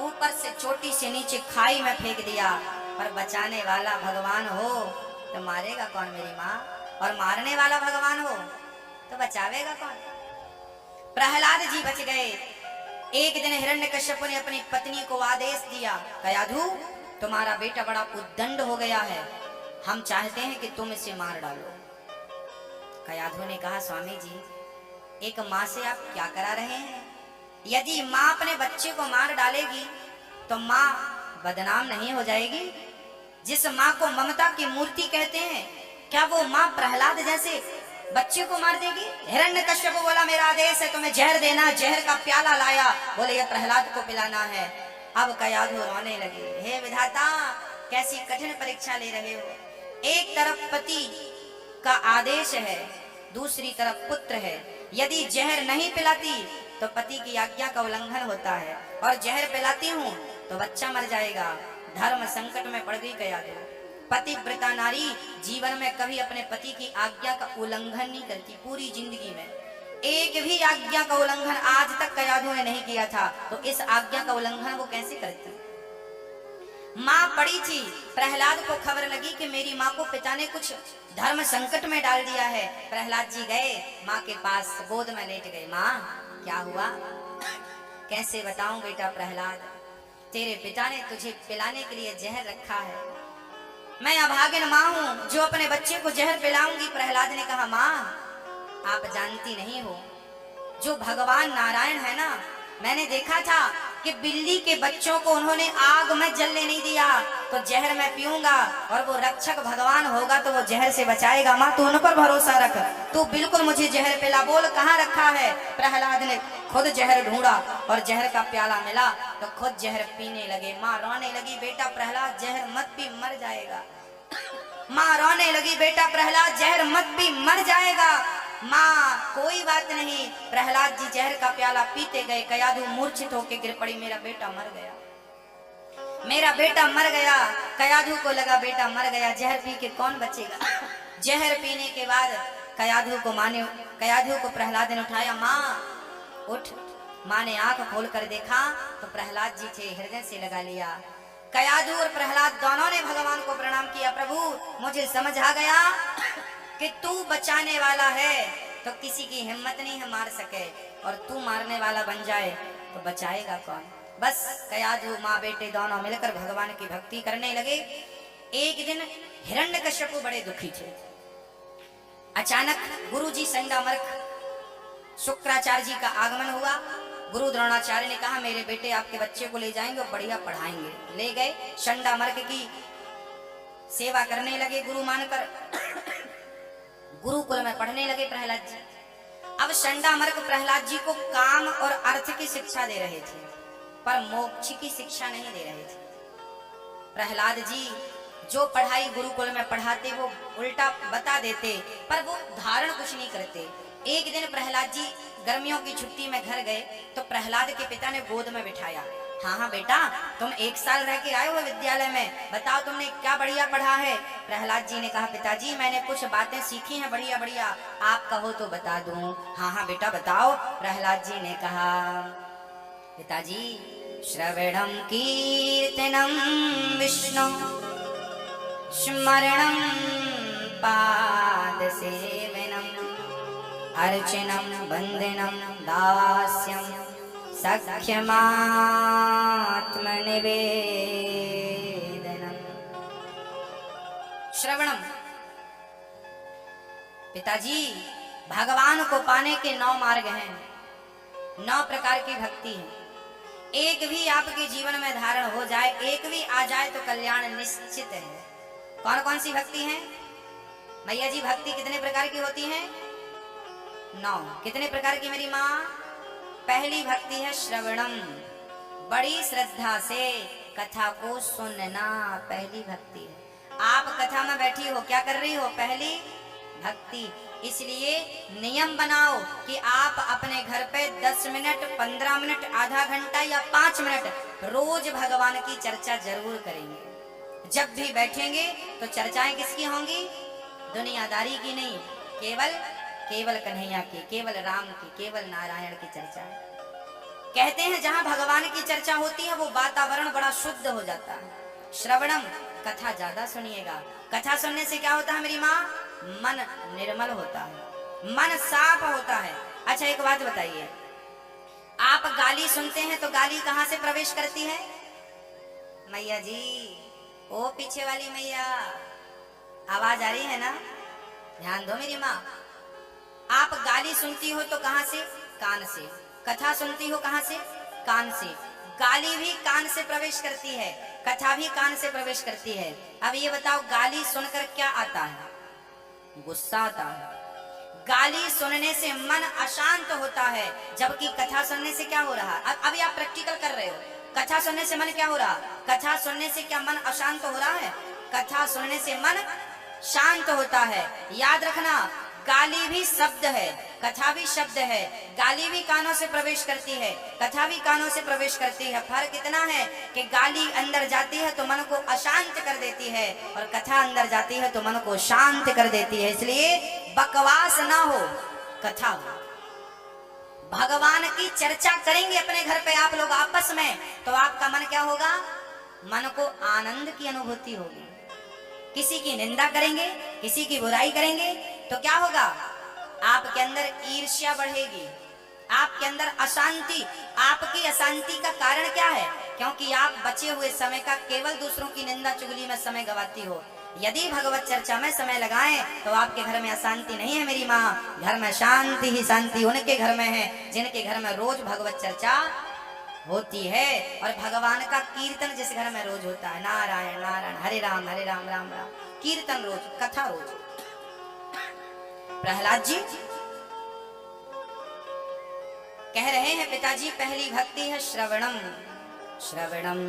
ऊपर से चोटी से नीचे खाई में फेंक दिया। पर बचाने वाला भगवान हो तो मारेगा कौन मेरी माँ, और मारने वाला भगवान हो तो बचावेगा कौन? प्रहलाद जी बच गए। एक दिन हिरण्यकश्यपु ने अपनी पत्नी को आदेश दिया, कयाधु तुम्हारा बेटा बड़ा उद्दंड हो गया है, हम चाहते हैं कि तुम इसे मार डालो। कयाधु ने कहा, स्वामी जी एक माँ से आप क्या करा रहे हैं? यदि माँ अपने बच्चे को मार डालेगी तो माँ बदनाम नहीं हो जाएगी? जिस माँ को ममता की मूर्ति कहते हैं, क्या वो माँ प्रहलाद जैसे बच्चे को मार देगी? हिरण्यकश्यप बोला, मेरा आदेश है तुम्हें जहर देना। जहर का प्याला लाया, बोले ये प्रहलाद को पिलाना है। अब कयाधु रोने लगे, हे विधाता कैसी कठिन परीक्षा ले रहे हो। एक तरफ पति का आदेश है, दूसरी तरफ पुत्र है। यदि जहर नहीं पिलाती तो पति की आज्ञा का उल्लंघन होता है, और जहर पिलाती हूँ तो बच्चा मर जाएगा। धर्म संकट में पड़ गई कयाधु। पतिव्रता नारी जीवन में कभी अपने पति की आज्ञा का उल्लंघन नहीं करती। पूरी जिंदगी में एक भी आज्ञा का उल्लंघन आज तक कयाधु ने नहीं किया था, तो इस आज्ञा का उल्लंघन वो कैसे करती? माँ पड़ी थी, प्रहलाद को खबर लगी कि मेरी माँ को पिता ने कुछ धर्म संकट में डाल दिया है। प्रहलाद जी गए माँ के पास, गोद में लेट गए। माँ क्या हुआ? कैसे बताऊं बेटा प्रहलाद, तेरे पिता ने तुझे पिलाने के लिए जहर रखा है। मैं अभागिन माँ हूँ जो अपने बच्चे को जहर पिलाऊंगी। प्रहलाद ने कहा, माँ आप जानती नहीं हो, जो भगवान नारायण है ना, मैंने देखा था कि बिल्ली के बच्चों को उन्होंने आग में जलने नहीं दिया, तो जहर मैं पीऊंगा और वो रक्षक भगवान होगा तो वो जहर से बचाएगा। माँ तू उन पर भरोसा रख, तू बिल्कुल मुझे जहर पिला। बोल कहाँ रखा है? प्रहलाद ने खुद जहर ढूंढा और जहर का प्याला मिला तो खुद जहर पीने लगे। माँ रोने लगी, बेटा प्रहलाद जहर मत पी, मर जाएगा। माँ रोने लगी, बेटा प्रहलाद जहर मत पी, मर जाएगा। माँ कोई बात नहीं। प्रहलाद जी जहर का प्याला पीते गए। कयाधु मूर्छित होकर गिर पड़ी, मेरा बेटा मर गया, मेरा बेटा मर गया। कयाधु को लगा बेटा मर गया, जहर पी के कौन बचेगा। जहर पीने के बाद कयाधु को प्रहलाद ने उठाया, माँ उठ। माँ ने आंख खोल कर देखा तो प्रहलाद जी थे, हृदय से लगा लिया। कयाधु और प्रहलाद दोनों ने भगवान को प्रणाम किया, प्रभु मुझे समझ आ गया कि तू बचाने वाला है तो किसी की हिम्मत नहीं है मार सके, और तू मारने वाला बन जाए तो बचाएगा कौन। बस कयाधु माँ बेटे दोनों मिलकर भगवान की भक्ति करने लगे। एक दिन हिरण्यकश्यप बड़े दुखी थे। अचानक गुरुजी संडामर्क शुक्राचार्य जी का आगमन हुआ। गुरु द्रोणाचार्य ने कहा, मेरे बेटे आपके बच्चे को ले जाएंगे और बढ़िया पढ़ाएंगे। ले गए। संडामर्क की सेवा करने लगे गुरु मानकर। गुरुकुल में पढ़ने लगे प्रहलाद जी। अब चंडामर्क प्रहलाद जी को काम और अर्थ की शिक्षा दे रहे थे, पर मोक्ष की शिक्षा नहीं दे रहे थे। प्रहलाद जी जो पढ़ाई गुरुकुल में पढ़ाते वो उल्टा बता देते, पर वो धारण कुछ नहीं करते। एक दिन प्रहलाद जी गर्मियों की छुट्टी में घर गए तो प्रहलाद के पिता ने गोद में बिठाया। हाँ हाँ बेटा, तुम 1 साल रह के आए हो विद्यालय में, बताओ तुमने क्या बढ़िया पढ़ा है। प्रहलाद जी ने कहा पिताजी मैंने कुछ बातें सीखी हैं बढ़िया बढ़िया, आप कहो तो बता दूं। हाँ हाँ बेटा बताओ। प्रहलाद जी ने कहा पिताजी श्रवणं कीर्तनं विष्णु स्मरणं पादसेवनम् अर्चनं वंदनं दास्यं सख्यमात्मनिवेदनम्। श्रवणम, पिताजी भगवान को पाने के 9 मार्ग हैं, 9 प्रकार की भक्ति है। एक भी आपके जीवन में धारण हो जाए, एक भी आ जाए तो कल्याण निश्चित है। कौन कौन सी भक्ति है भैया जी? भक्ति कितने प्रकार की होती है? 9। कितने प्रकार की मेरी माँ? पहली भक्ति है श्रवणम, बड़ी श्रद्धा से कथा को सुनना, पहली भक्ति है। आप कथा में बैठी हो, क्या कर रही हो? पहली भक्ति। इसलिए नियम बनाओ कि आप अपने घर पे 10 मिनट, 15 मिनट, आधा घंटा या 5 मिनट रोज भगवान की चर्चा जरूर करेंगे। जब भी बैठेंगे तो चर्चाएं किसकी होंगी? दुनियादारी की नहीं, केवल कन्हैया की, केवल राम की, केवल नारायण की चर्चा। कहते हैं जहां भगवान की चर्चा होती है वो वातावरण बड़ा शुद्ध हो जाता है। श्रवणम, कथा ज्यादा सुनिएगा। कथा सुनने से क्या होता है मेरी माँ? मन निर्मल होता है, मन साफ होता है। अच्छा एक बात बताइए, आप गाली सुनते हैं तो गाली कहां से प्रवेश करती है? मैया जी, ओ पीछे वाली मैया, आवाज आ रही है ना? ध्यान दो मेरी माँ। आप गाली सुनती हो तो कहां से? कान से। कथा सुनती हो कहां से? कान से। गाली भी कान से प्रवेश करती है, कथा भी कान से प्रवेश करती है। अब ये बताओ गाली सुनकर क्या आता है? गुस्सा आता है। गाली सुनने से मन अशांत होता है, जबकि कथा सुनने से क्या हो रहा? अभी आप प्रैक्टिकल कर रहे हो। कथा सुनने से मन क्या हो रहा? कथा सुनने से क्या मन अशांत हो रहा है? कथा सुनने से मन शांत होता है। याद रखना, गाली भी शब्द है, कथा भी शब्द है। गाली भी कानों से प्रवेश करती है, कथा भी कानों से प्रवेश करती है। फर्क इतना है कि गाली अंदर जाती है तो मन को अशांत कर देती है, और कथा अंदर जाती है तो मन को शांत कर देती है। इसलिए बकवास ना हो, कथा हो। भगवान की चर्चा करेंगे अपने घर पे आप लोग आपस में, तो आपका मन क्या होगा? मन को आनंद की अनुभूति होगी। किसी की निंदा करेंगे, किसी की बुराई करेंगे तो क्या होगा? आपके अंदर ईर्ष्या बढ़ेगी, आपके अंदर अशांति। आपकी अशांति का कारण क्या है? क्योंकि आप बचे हुए समय का केवल दूसरों की निंदा चुगली में समय गवाती हो। यदि भगवत चर्चा में समय लगाएं तो आपके घर में अशांति नहीं है मेरी माँ। घर में शांति ही शांति उनके घर में है जिनके घर में रोज भगवत चर्चा होती है, और भगवान का कीर्तन जिस घर में रोज होता है। नारायण नारायण, हरे राम राम राम। कीर्तन रोज, कथा रोज। प्रहलाद जी कह रहे हैं पिताजी पहली भक्ति है श्रवणम, श्रवणम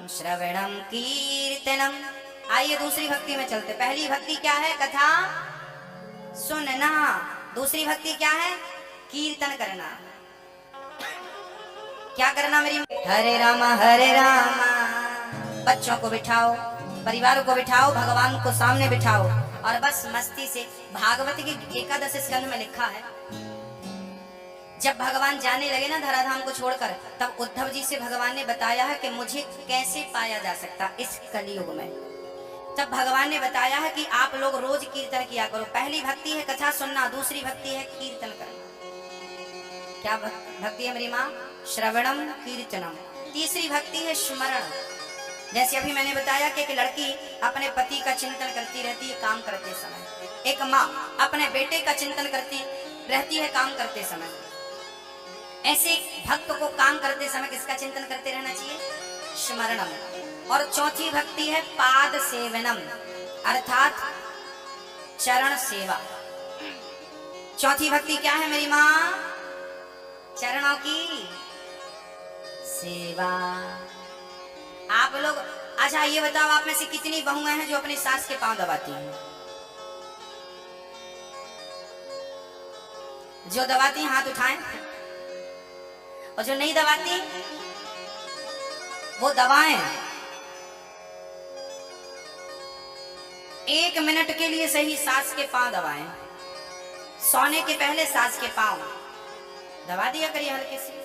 श्रवणम कीर्तनम। आइए दूसरी भक्ति में चलते। पहली भक्ति क्या है? कथा सुनना। दूसरी भक्ति क्या है? कीर्तन करना। क्या करना मेरी? हरे राम हरे राम। बच्चों को बिठाओ, परिवार को बिठाओ, भगवान को सामने बिठाओ, और बस मस्ती से। भागवत की 11 स्कंध में लिखा है, जब भगवान जाने लगे ना धराधाम को छोड़कर, तब उद्धव जी से भगवान ने बताया है कि मुझे कैसे पाया जा सकता इस कलयुग में। तब भगवान ने बताया है कि आप लोग रोज कीर्तन किया करो। पहली भक्ति है कथा सुनना, दूसरी भक्ति है कीर्तन करना। क्या भक्ति है मेरी माँ? श्रवणम कीर्तनम। तीसरी भक्ति है स्मरण। जैसे अभी मैंने बताया कि एक लड़की अपने पति का चिंतन करती रहती है काम करते समय, एक माँ अपने बेटे का चिंतन करती रहती है काम करते समय। ऐसे भक्त को काम करते समय किसका चिंतन करते रहना चाहिए? स्मरणम। और चौथी भक्ति है पाद सेवनम। अर्थात चरण सेवा। चौथी भक्ति क्या है मेरी माँ? चरणों की सेवा। आप लोग अच्छा ये बताओ, आप में से कितनी बहुएं हैं जो अपनी सास के पांव दबाती हैं? जो दबाती हाथ उठाएं, और जो नहीं दबाती वो दबाएं। 1 मिनट के लिए सही सास के पांव दबाएं। सोने के पहले सास के पांव दबा दिया करिए हल्के से।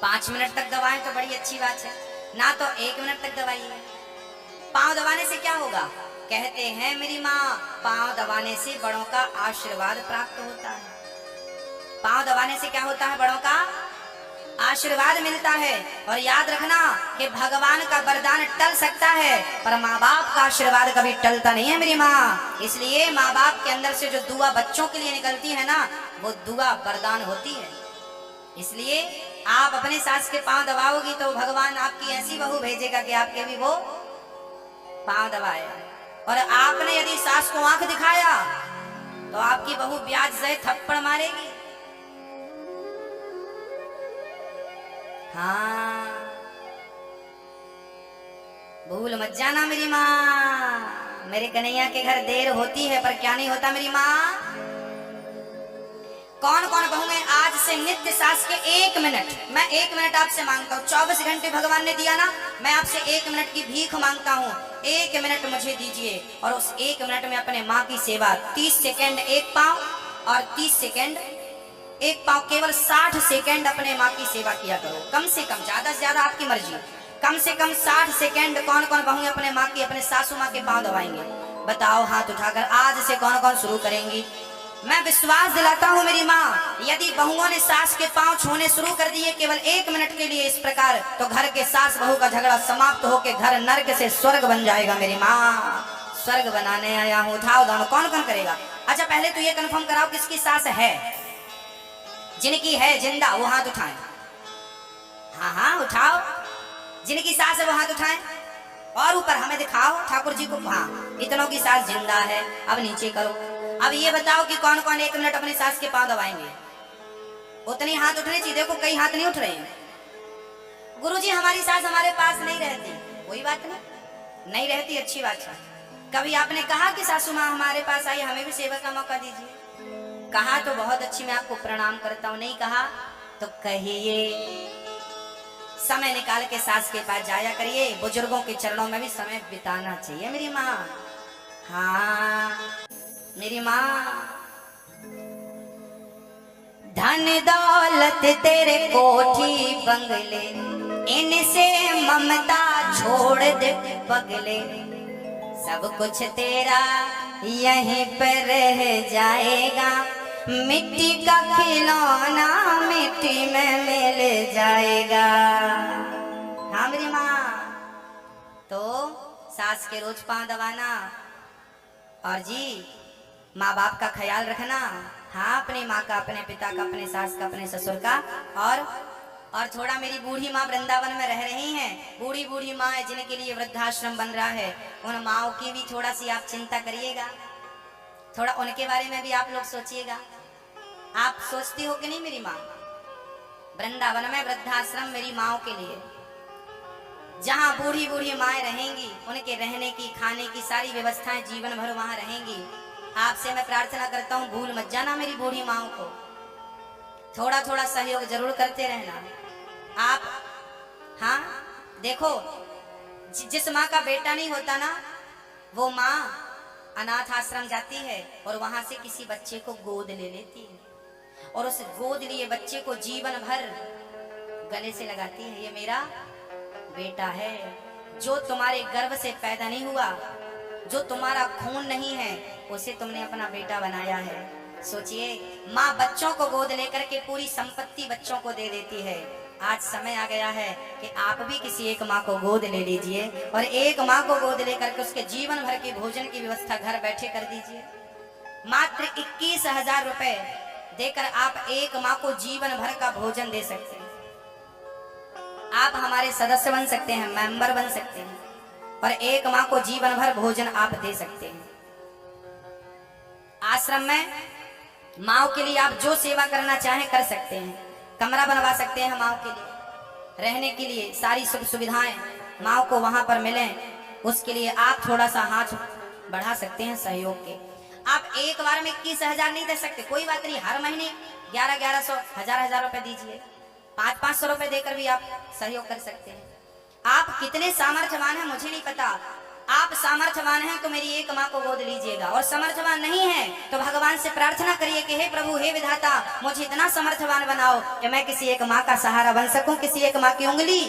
5 मिनट तक दबाएं तो बड़ी अच्छी बात है, ना तो 1 मिनट तक दबाइए। पांव दबाने से क्या होगा? कहते हैं मेरी माँ, पांव दबाने से बड़ों का आशीर्वाद प्राप्त होता है। पांव दबाने से क्या होता है? बड़ों का आशीर्वाद मिलता है। और याद रखना कि भगवान का वरदान टल सकता है, पर माँ बाप का आशीर्वाद कभी टलता नहीं है मेरी माँ। इसलिए माँ बाप के अंदर से जो दुआ बच्चों के लिए निकलती है ना, वो दुआ वरदान होती है। इसलिए आप अपने सास के पांव दबाओगी तो भगवान आपकी ऐसी बहू भेजेगा कि आपके भी वो पांव दबाए। और आपने यदि सास को आंख दिखाया तो आपकी बहू ब्याज से थप्पड़ मारेगी। हाँ, भूल मत जाना मेरी माँ। मेरे कन्हैया के घर देर होती है पर क्या नहीं होता मेरी माँ। कौन कौन बहुएं आज से नित्य सास के 1 मिनट, मैं 1 मिनट आपसे मांगता हूँ। 24 घंटे भगवान ने दिया ना, मैं आपसे 1 मिनट की भीख मांगता हूँ। 1 मिनट मुझे दीजिए और उस 1 मिनट में अपने माँ की सेवा। 30 सेकेंड 1 पांव और 30 सेकेंड 1 पांव, केवल 60 सेकेंड अपने माँ की सेवा किया करो। कम से कम, ज्यादा से ज्यादा आपकी मर्जी, कम से कम 60 सेकेंड। कौन कौन बहुएं अपने माँ की, अपने सासू माँ के पांव दबाएंगे? बताओ हाथ उठाकर। आज से कौन कौन शुरू करेंगी? मैं विश्वास दिलाता हूँ मेरी माँ, यदि बहुओं ने सास के पांव छूने शुरू कर दिए केवल 1 मिनट के लिए इस प्रकार, तो घर के सास बहू का झगड़ा समाप्त होकर घर नर्क से स्वर्ग बन जाएगा मेरी माँ। स्वर्ग बनाने आया हूँ। उठाओ दोनों, कौन कौन करेगा? अच्छा पहले तो ये कंफर्म कराओ किसकी सास है, जिनकी है जिंदा वो हाथ उठाएं। हाँ हाँ उठाओ, जिनकी सास है वो हाथ उठाएं। और ऊपर हमें दिखाओ ठाकुर जी को। हाँ, इतनों की सास जिंदा है। अब नीचे करो। अब ये बताओ कि कौन कौन 1 मिनट अपनी सास के पांव दबाएंगे? उतनी हाथ उठने चाहिए। देखो कई हाथ नहीं उठ रहे हैं। गुरुजी हमारी सास हमारे पास नहीं रहती। कोई बात नहीं, नहीं रहती अच्छी बात है। कभी आपने कहा कि सासू माँ हमारे पास आई, हमें भी सेवा का मौका दीजिए? कहा तो बहुत अच्छी, मैं आपको प्रणाम करता हूँ। नहीं कहा तो कहिए। समय निकाल के सास के पास जाया करिए। बुजुर्गों के चरणों में भी समय बिताना चाहिए मेरी माँ। हाँ मेरी माँ, धन दौलत तेरे कोठी बंगले, इनसे ममता छोड़ दे पगले। सब कुछ तेरा यहीं पर रह जाएगा, मिट्टी का खिलौना मिट्टी में मिल जाएगा। हाँ मेरी माँ, तो सास के रोज पांव दबाना और जी माँ बाप का ख्याल रखना। हाँ, अपनी माँ का, अपने पिता का, अपने सास का, अपने ससुर का। और थोड़ा मेरी बूढ़ी माँ वृंदावन में रह रही हैं, बूढ़ी बूढ़ी माँ है जिनके लिए वृद्धाश्रम बन रहा है, उन माँओं की भी थोड़ा सी आप चिंता करिएगा। थोड़ा उनके बारे में भी आप लोग सोचिएगा। आप सोचती हो कि नहीं मेरी माँ? वृंदावन में वृद्धाश्रम मेरी माँओं के लिए, जहाँ बूढ़ी बूढ़ी माएँ रहेंगी, उनके रहने की, खाने की सारी व्यवस्थाएं जीवन भर वहां रहेंगी। आपसे मैं प्रार्थना करता हूँ, भूल मत जाना मेरी बूढ़ी माओ को। थोड़ा थोड़ा सहयोग जरूर करते रहना आप। हाँ देखो, जिस माँ का बेटा नहीं होता ना, वो माँ अनाथ आश्रम जाती है और वहां से किसी बच्चे को गोद ले लेती है और उस गोद लिए बच्चे को जीवन भर गले से लगाती है। ये मेरा बेटा है, जो तुम्हारे गर्भ से पैदा नहीं हुआ, जो तुम्हारा खून नहीं है, उसे तुमने अपना बेटा बनाया है। सोचिए, माँ बच्चों को गोद लेकर के पूरी संपत्ति बच्चों को दे देती है। आज समय आ गया है कि आप भी किसी एक माँ को गोद ले लीजिए और एक माँ को गोद लेकर के उसके जीवन भर की भोजन की व्यवस्था घर बैठे कर दीजिए। मात्र 21,000 रुपए देकर आप एक माँ को जीवन भर का भोजन दे सकते हैं। आप हमारे सदस्य बन सकते हैं, मेंबर बन सकते हैं। और एक माँ को जीवन भर भोजन आप दे सकते हैं। आश्रम में माँ के लिए आप जो सेवा करना चाहें कर सकते हैं। कमरा बनवा सकते हैं माँ के लिए, रहने के लिए सारी सुख सुविधाएं माँ को वहां पर मिलें, उसके लिए आप थोड़ा सा हाथ बढ़ा सकते हैं सहयोग के। आप एक बार में 21,000 नहीं दे सकते, कोई बात नहीं, हर महीने 1100 1000 रुपए दीजिए, 500 रुपए देकर भी आप सहयोग कर सकते हैं। आप कितने सामर्थ्यवान हैं मुझे नहीं पता, आप सामर्थ्यवान हैं तो मेरी एक माँ को गोद लीजिएगा, और सामर्थ्यवान नहीं है तो भगवान से प्रार्थना करिए कि हे प्रभु, हे विधाता, मुझे इतना सामर्थ्यवान बनाओ कि मैं किसी एक माँ का सहारा बन सकूं, किसी एक माँ की उंगली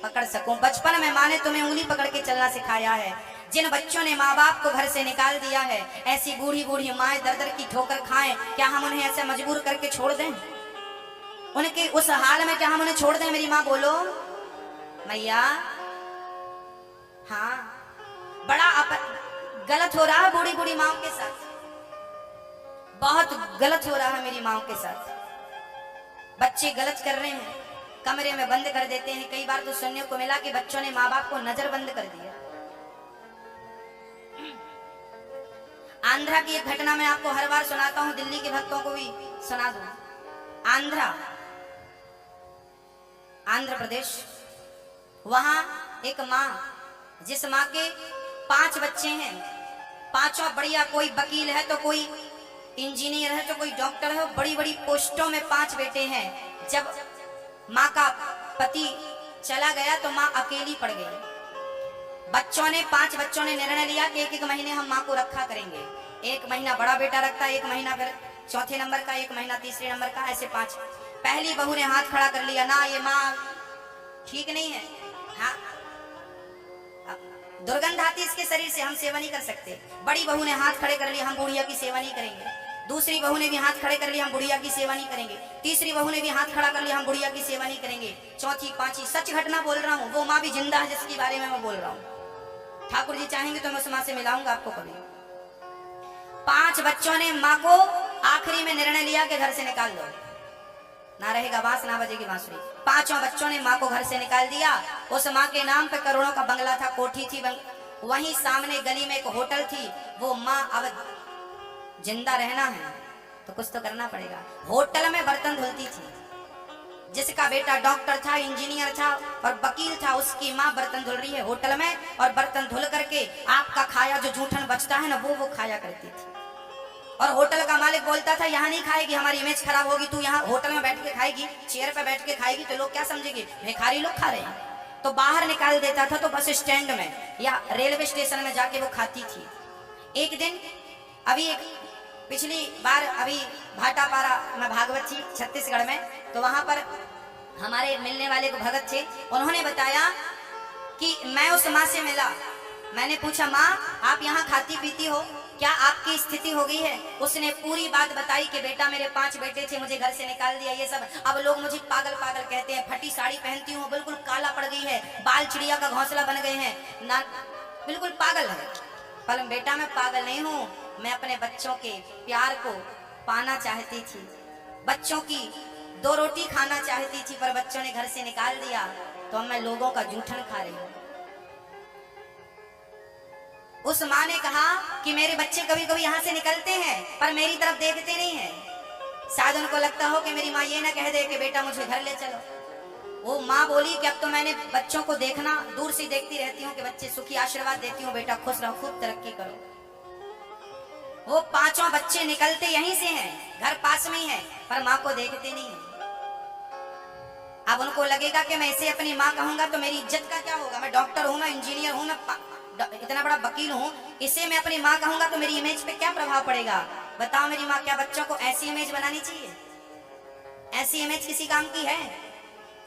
पकड़ सकूं। बचपन में माँ ने तुम्हें उंगली पकड़ के चलना सिखाया है। जिन बच्चों ने माँ बाप को घर से निकाल दिया है, ऐसी बूढ़ी बूढ़ी माएं दर दर की ठोकर खाएं, क्या हम उन्हें ऐसे मजबूर करके छोड़ दें? उनके उस हाल में क्या हम उन्हें छोड़ दें? मेरी माँ बोलो मैया। हाँ, बड़ा गलत हो रहा है बूढ़ी बूढ़ी माओं के साथ, बहुत गलत हो रहा है मेरी माओं के साथ। बच्चे गलत कर रहे हैं, कमरे में बंद कर देते हैं। कई बार तो सुनने को मिला कि बच्चों ने माँ बाप को नजर बंद कर दिया। आंध्रा की एक घटना मैं आपको हर बार सुनाता हूं, दिल्ली के भक्तों को भी सुना दूं। आंध्र प्रदेश, वहां एक माँ, जिस माँ के 5 बच्चे हैं, पांचों बढ़िया, कोई वकील है तो कोई इंजीनियर है तो कोई डॉक्टर है, बड़ी बड़ी पोस्टों में 5 बेटे हैं। जब माँ का पति चला गया तो माँ अकेली पड़ गई। बच्चों ने 5 बच्चों ने निर्णय लिया कि एक महीने हम माँ को रखा करेंगे। 1 महीना बड़ा बेटा रखता, 1 महीना फिर चौथे नंबर का, 1 महीना तीसरे नंबर का, ऐसे 5। पहली बहू ने हाथ खड़ा कर लिया, ना ये माँ ठीक नहीं है, हाँ दुर्गंध आती इसके शरीर से, हम सेवा नहीं कर सकते। बड़ी बहू ने हाथ खड़े कर लिया, हम बुढ़िया की सेवा नहीं करेंगे। दूसरी बहू ने भी हाथ खड़े कर लिया, हम बुढ़िया की सेवा नहीं करेंगे। तीसरी बहू ने भी हाथ खड़ा कर लिया, हम बुढ़िया की सेवा नहीं करेंगे। चौथी, पांचवी, सच घटना बोल रहा हूँ, वो माँ भी जिंदा है जिसके बारे में मैं बोल रहा हूँ। ठाकुर जी चाहेंगे तो मैं उस माँ से मिलाऊंगा आपको कभी। 5 बच्चों ने माँ को आखिरी में निर्णय लिया कि घर से निकाल दो, ना रहेगा बांस ना बजेगी बांसुरी। 5 बच्चों ने माँ को घर से निकाल दिया। उस माँ के नाम पे करोड़ों का बंगला था, कोठी थी, वहीं सामने गली में एक होटल थी। वो माँ अब जिंदा रहना है तो कुछ तो करना पड़ेगा। होटल में बर्तन धुलती थी। जिसका बेटा डॉक्टर था, इंजीनियर था और वकील था, उसकी माँ बर्तन धुल रही है होटल में, और बर्तन धुल करके आपका खाया जो जूठन बचता है ना, वो खाया करती थी। और होटल का मालिक बोलता था, यहाँ नहीं खाएगी, हमारी इमेज खराब होगी, तू यहाँ होटल में बैठ के खाएगी, चेयर पे बैठ के खाएगी तो लोग क्या समझेंगे, भिखारी लोग खा रहे हैं। तो बाहर निकाल देता था, तो बस स्टैंड में या रेलवे स्टेशन में जाके वो खाती थी। एक दिन, अभी एक पिछली बार अभी भाटापारा में भागवत थी छत्तीसगढ़ में, तो वहां पर हमारे मिलने वाले को भगत थे, उन्होंने बताया कि मैं उस माँ से मिला। मैंने पूछा, माँ आप यहाँ खाती पीती हो, क्या आपकी स्थिति हो गई है? उसने पूरी बात बताई कि बेटा मेरे 5 बेटे थे, मुझे घर से निकाल दिया, ये सब, अब लोग मुझे पागल पागल कहते हैं, फटी साड़ी पहनती हूँ, बिल्कुल काला पड़ गई है, बाल चिड़िया का घोंसला बन गए हैं, ना बिल्कुल पागल है। पर बेटा मैं पागल नहीं हूँ, मैं अपने बच्चों के प्यार को पाना चाहती थी, बच्चों की 2 रोटी खाना चाहती थी, पर बच्चों ने घर से निकाल दिया तो अब मैं लोगों का जूठन खा रही हूँ। उस माँ ने कहा कि मेरे बच्चे कभी कभी यहाँ से निकलते हैं पर मेरी तरफ देखते नहीं हैं, शायद उनको लगता हो कि मेरी माँ ये ना कह दे कि बेटा मुझे घर ले चलो। वो माँ बोली कि अब तो मैंने बच्चों को देखना, दूर से देखती रहती हूँ कि बच्चे सुखी, आशीर्वाद देती हूँ, बेटा खुश रहो, खूब तरक्की करो। वो 5 बच्चे निकलते यहीं से हैं, घर पास में ही है, पर माँ को देखते नहीं है। अब उनको लगेगा कि मैं इसे अपनी माँ कहूंगा तो मेरी इज्जत का क्या होगा, मैं डॉक्टर हूँ, मैं इंजीनियर हूँ, मैं इतना बड़ा वकील हूँ, इसे मैं अपनी माँ कहूंगा तो मेरी इमेज पे क्या प्रभाव पड़ेगा? बताओ मेरी माँ, क्या बच्चों को ऐसी इमेज बनानी चाहिए? ऐसी इमेज किसी काम की है?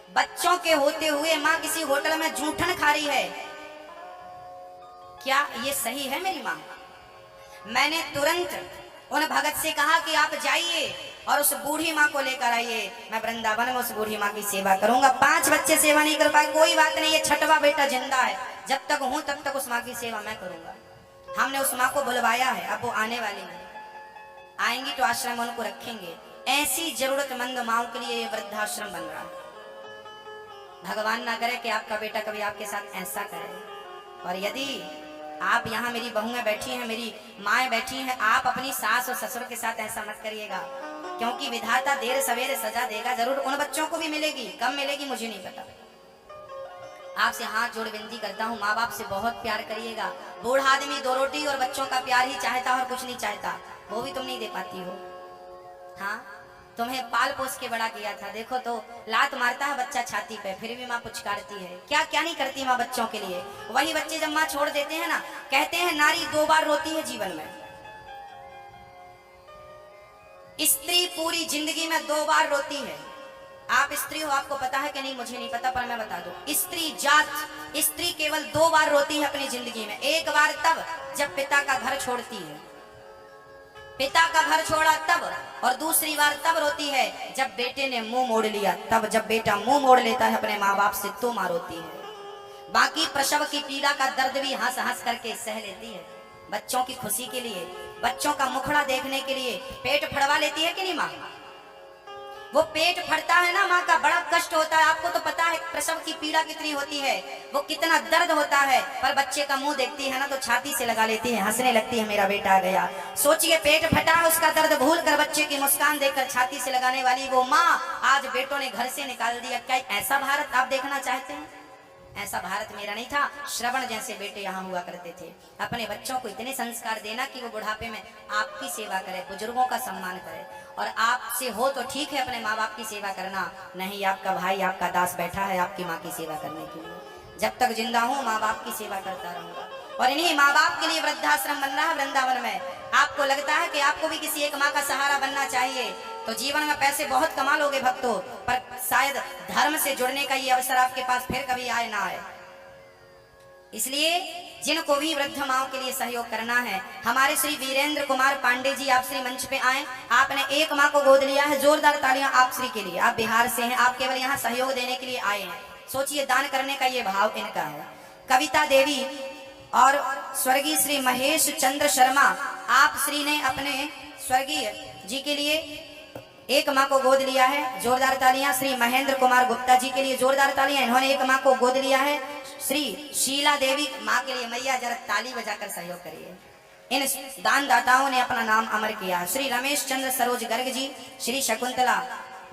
बच्चों के होते हुए माँ किसी होटल में जूठन खा रही है, क्या ये सही है मेरी माँ? मैंने तुरंत उन भगत से कहा कि आप जाइए और उस बूढ़ी माँ को लेकर आइए, मैं वृंदावन में उस बूढ़ी माँ की सेवा करूंगा। 5 बच्चे सेवा नहीं कर पाए, कोई बात नहीं, ये 6वां बेटा जिंदा है, जब तक हूं तब तक उस माँ की सेवा मैं करूंगा। हमने उस माँ को बुलवाया है, अब वो आने वाली है, आएंगी तो आश्रम उनको रखेंगे। ऐसी जरूरतमंद माओं के लिए ये वृद्धाश्रम बन रहा है। भगवान ना करे कि आपका बेटा कभी आपके साथ ऐसा करे। और यदि आप यहाँ मेरी बहुएं बैठी हैं, मेरी माएँ बैठी हैं, आप अपनी सास और ससुर के साथ ऐसा मत करिएगा, क्योंकि विधाता देर सवेरे सजा देगा जरूर। उन बच्चों को भी मिलेगी, कब मिलेगी मुझे नहीं पता। आपसे हाथ जोड़ विनती करता हूँ, माँ बाप से बहुत प्यार करिएगा। बूढ़ा आदमी 2 रोटी और बच्चों का प्यार ही चाहता और कुछ नहीं चाहता, वो भी तुम नहीं दे पाती हो। हाँ, तुम्हें पाल पोस के बड़ा किया था, देखो तो लात मारता है बच्चा छाती पे, फिर भी माँ पुचकारती है। क्या क्या नहीं करती माँ बच्चों के लिए। वही बच्चे जब माँ छोड़ देते हैं ना, कहते हैं नारी 2 बार रोती है जीवन में। स्त्री पूरी जिंदगी में 2 बार रोती है। आप स्त्री हो, आपको पता है कि नहीं मुझे नहीं पता, पर मैं बता दूं, स्त्री जात, स्त्री केवल 2 बार रोती है अपनी जिंदगी में। एक बार तब जब पिता का घर छोड़ती है, पिता का घर छोड़ा तब, और दूसरी बार तब रोती है जब बेटे ने मुंह मोड़ लिया, तब जब बेटा मुंह मोड़ लेता है अपने माँ बाप से तो माँ रोती है। बाकी प्रसव की पीड़ा का दर्द भी हंस हंस करके सह लेती है, बच्चों की खुशी के लिए, बच्चों का मुखड़ा देखने के लिए पेट फड़वा लेती है कि नहीं माँ। वो पेट फटता है ना माँ का, बड़ा कष्ट होता है। आपको तो पता है प्रसव की पीड़ा कितनी होती है, वो कितना दर्द होता है, पर बच्चे का मुंह देखती है ना तो छाती से लगा लेती है, हंसने लगती है, मेरा बेटा आ गया। सोचिए, पेट फटा है, उसका दर्द भूल कर बच्चे की मुस्कान देखकर छाती से लगाने वाली वो माँ आज बेटों ने घर से निकाल दिया। क्या ऐसा भारत आप देखना चाहते हैं? ऐसा भारत मेरा नहीं था। श्रवण जैसे बेटे यहाँ हुआ करते थे। अपने बच्चों को इतने संस्कार देना कि वो बुढ़ापे में आपकी सेवा करे, बुजुर्गों का सम्मान करे, और आपसे हो तो ठीक है अपने माँ बाप की सेवा करना, नहीं आपका भाई आपका दास बैठा है आपकी माँ की सेवा करने के लिए। जब तक जिंदा हूँ माँ बाप की सेवा करता रहूंगा। और इन्हीं माँ बाप के लिए वृद्धाश्रम बन रहा है वृंदावन में। आपको लगता है कि आपको भी किसी एक माँ का सहारा बनना चाहिए, तो जीवन में पैसे बहुत कमा लोगे भक्तों, पर शायद धर्म से जुड़ने का ये अवसर आपके पास फिर कभी आए ना आए। इसलिए जिनको भी वृद्ध माओं के लिए सहयोग करना है, हमारे श्री वीरेंद्र कुमार पांडे जी आप श्री मंच पे आए। आपने एक माँ को गोद लिया है, जोरदार तालियां आप श्री के लिए। आप बिहार से हैं, आप केवल यहाँ सहयोग देने के लिए आए हैं। सोचिए, दान करने का ये भाव इनका है। कविता देवी और स्वर्गीय श्री महेश चंद्र शर्मा आप श्री ने अपने स्वर्गीय जी के लिए एक माँ को गोद लिया है, जोरदार तालियां। श्री महेंद्र कुमार गुप्ता जी के लिए जोरदार तालियां, इन्होंने एक माँ को गोद लिया है। श्री शीला देवी माँ के लिए, मैया जरा ताली बजाकर सहयोग करिए। इन दानदाताओं ने अपना नाम अमर किया। श्री रमेश चंद्र सरोज गर्ग जी, श्री शकुंतला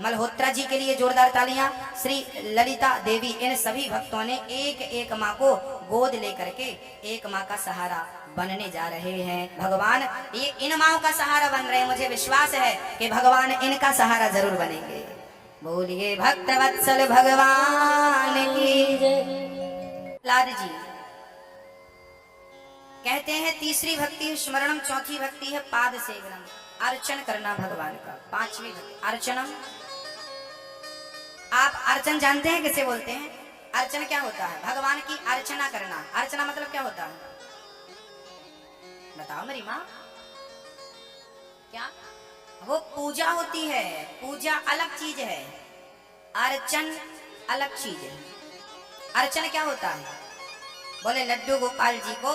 मल्होत्रा जी के लिए जोरदार तालियां। श्री ललिता देवी, इन सभी भक्तों ने एक एक माँ को गोद लेकर के एक माँ का सहारा बनने जा रहे हैं। भगवान ये इन माओं का सहारा बन रहे हैं, मुझे विश्वास है कि भगवान इनका सहारा जरूर बनेंगे। बोलिए भक्त वत्सल भगवान की जय। लाद जी कहते हैं तीसरी भक्ति स्मरणम, चौथी भक्ति है पाद सेवनम, अर्चन करना भगवान का। पांचवी भक्ति अर्चनम। आप अर्चन जानते हैं किसे बोलते हैं? अर्चन क्या होता है? भगवान की अर्चना करना। अर्चना मतलब क्या होता है? बताओ मेरी माँ। क्या? वो पूजा होती है। पूजा अलग चीज है, अर्चन अलग चीज है। अर्चन क्या होता है? बोले लड्डू गोपाल जी को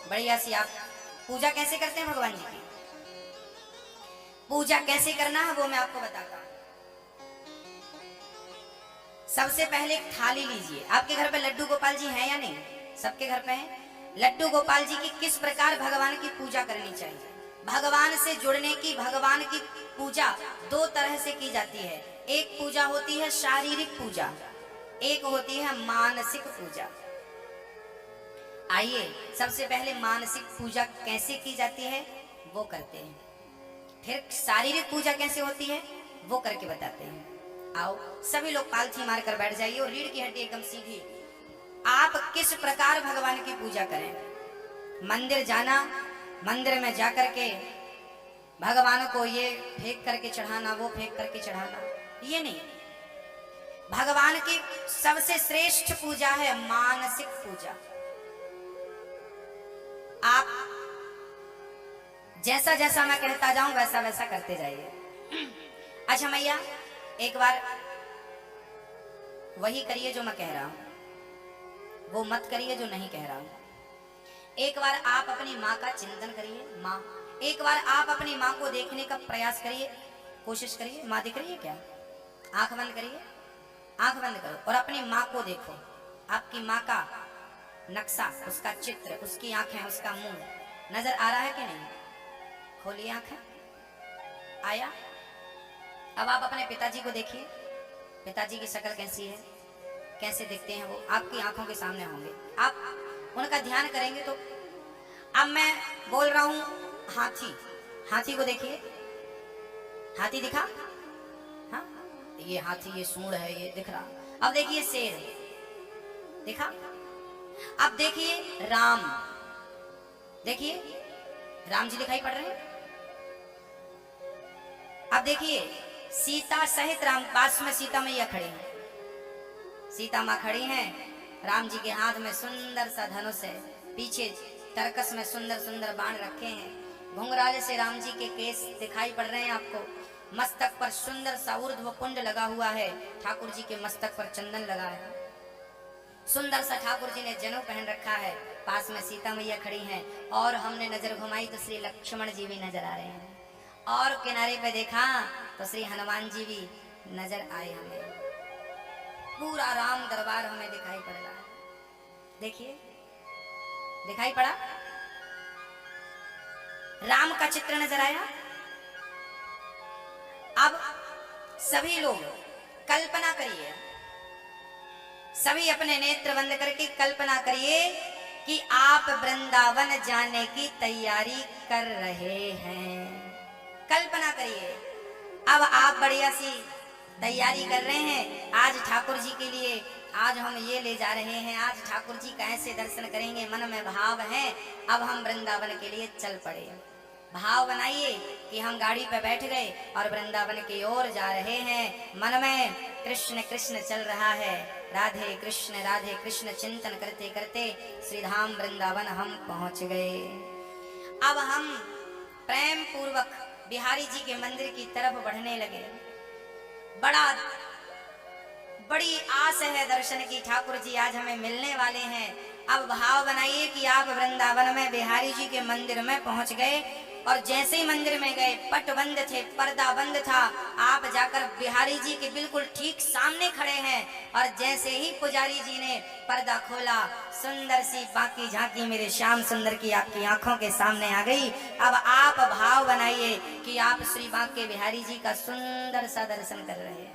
बढ़िया सी आप पूजा कैसे करते हैं भगवान जी की? पूजा कैसे करना है वो मैं आपको बताता हूं। सबसे पहले एक थाली लीजिए। आपके घर पे लड्डू गोपाल जी हैं या नहीं? सबके घर पे हैं। लड्डू गोपाल जी की किस प्रकार भगवान की पूजा करनी चाहिए? भगवान से जुड़ने की, भगवान की पूजा 2 तरह से की जाती है। एक पूजा होती है शारीरिक पूजा, एक होती है मानसिक पूजा। आइए सबसे पहले मानसिक पूजा कैसे की जाती है वो करते हैं, फिर शारीरिक पूजा कैसे होती है वो करके बताते हैं। आओ सभी लोग पालथी मारकर बैठ जाइए और रीढ़ की हड्डी एकदम सीधी। आप किस प्रकार भगवान की पूजा करें? मंदिर जाना, मंदिर में जाकर के भगवान को ये फेंक करके चढ़ाना, वो फेंक करके चढ़ाना, ये नहीं। भगवान की सबसे श्रेष्ठ पूजा है मानसिक पूजा। आप जैसा जैसा मैं कहता जाऊं वैसा वैसा करते जाइए। अच्छा मैया एक बार वही करिए जो मैं कह रहा हूं, वो मत करिए जो नहीं कह रहा हूं। एक बार आप अपनी माँ का चिंतन करिए। माँ, एक बार आप अपनी माँ को देखने का प्रयास करिए, कोशिश करिए। माँ दिख रही है क्या? आंख बंद करिए, आंख बंद करो और अपनी माँ को देखो। आपकी माँ का नक्शा, उसका चित्र, उसकी आंखें, उसका मुंह नजर आ रहा है कि नहीं? खोलिए आंखें। आया? अब आप अपने पिताजी को देखिए, पिताजी की शक्ल कैसी है, कैसे दिखते हैं वो, आपकी आंखों के सामने होंगे। आप उनका ध्यान करेंगे तो अब मैं बोल रहा हूं हाथी, हाथी को देखिए, हाथी दिखा? हाँ, ये हाथी, ये सूंड है, ये दिख रहा। अब देखिए शेर, दिखा? अब देखिए राम, देखिए राम जी दिखाई पड़ रहे हैं। अब देखिए सीता सहित राम, पास में सीता मैया खड़ी हैं, सीता माँ खड़ी हैं, राम जी के हाथ में सुंदर सा धनुष है, पीछे तरकस में सुंदर सुंदर बाण रखे हैं, घुंघराले से राम जी के केस दिखाई पड़ रहे हैं आपको, मस्तक पर सुंदर सा ऊर्ध्व कुंड लगा हुआ है, ठाकुर जी के मस्तक पर चंदन लगा है, सुंदर सा ठाकुर जी ने जनेऊ पहन रखा है, पास में सीता मैया खड़ी हैं, और हमने नजर घुमाई तो श्री लक्ष्मण जी भी नजर आ रहे हैं, और किनारे पे देखा तो श्री हनुमान जी भी नजर आए हमें। पूरा राम दरबार हमें दिखाई पड़ रहा है। देखिए दिखाई पड़ा, राम का चित्र नजर आया। अब सभी लोग कल्पना करिए, सभी अपने नेत्र बंद करके कल्पना करिए कि आप वृंदावन जाने की तैयारी कर रहे हैं। कल्पना करिए, अब आप बढ़िया सी तैयारी कर रहे हैं, आज ठाकुर जी के लिए आज हम ये ले जा रहे हैं, आज ठाकुर जी कैसे दर्शन करेंगे, मन में भाव है। अब हम वृंदावन के लिए चल पड़े, भाव बनाइए कि हम गाड़ी पे बैठ गए और वृंदावन की ओर जा रहे हैं, मन में कृष्ण कृष्ण चल रहा है, राधे कृष्ण चिंतन करते करते श्रीधाम वृंदावन हम पहुंच गए। अब हम प्रेम पूर्वक बिहारी जी के मंदिर की तरफ बढ़ने लगे। बड़ी आस है दर्शन की, ठाकुर जी आज हमें मिलने वाले हैं। अब भाव बनाइए कि आप वृंदावन में बिहारी जी के मंदिर में पहुंच गए, और जैसे ही मंदिर में गए पट बंद थे, पर्दा बंद था, आप जाकर बिहारी जी के बिल्कुल ठीक सामने खड़े हैं, और जैसे ही पुजारी जी ने पर्दा खोला, सुंदर सी बाकी झांकी मेरे श्याम सुंदर की आपकी आंखों के सामने आ गई। अब आप भाव बनाइए कि आप श्री बांके बिहारी जी का सुंदर सा दर्शन कर रहे हैं,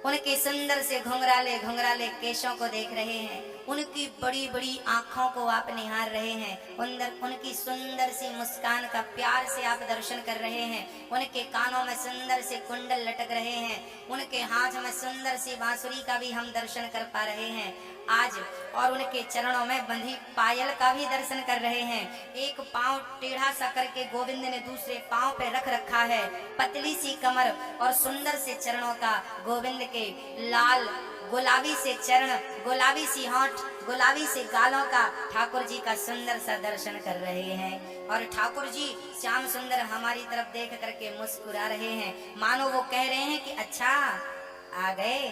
उनके सुंदर से घुंघराले केशों को देख रहे हैं, उनकी बड़ी बड़ी आंखों को आप निहार रहे हैं, उनकी सुंदर सी मुस्कान का प्यार से आप दर्शन कर रहे हैं, उनके कानों में सुंदर से कुंडल लटक रहे हैं, उनके हाथ में सुंदर सी बांसुरी का भी हम दर्शन कर पा रहे हैं आज, और उनके चरणों में बंधी पायल का भी दर्शन कर रहे हैं। एक पांव टेढ़ा सा करके गोविंद ने दूसरे पांव पे रख रखा है, पतली सी कमर और सुंदर से चरणों का, गोविंद के लाल गुलाबी से चरण, गुलाबी सी होंठ, गुलाबी से गालों का ठाकुर जी का सुंदर सा दर्शन कर रहे हैं। और ठाकुर जी श्याम सुंदर हमारी तरफ देख करके मुस्कुरा रहे हैं, मानो वो कह रहे हैं कि अच्छा आ गए।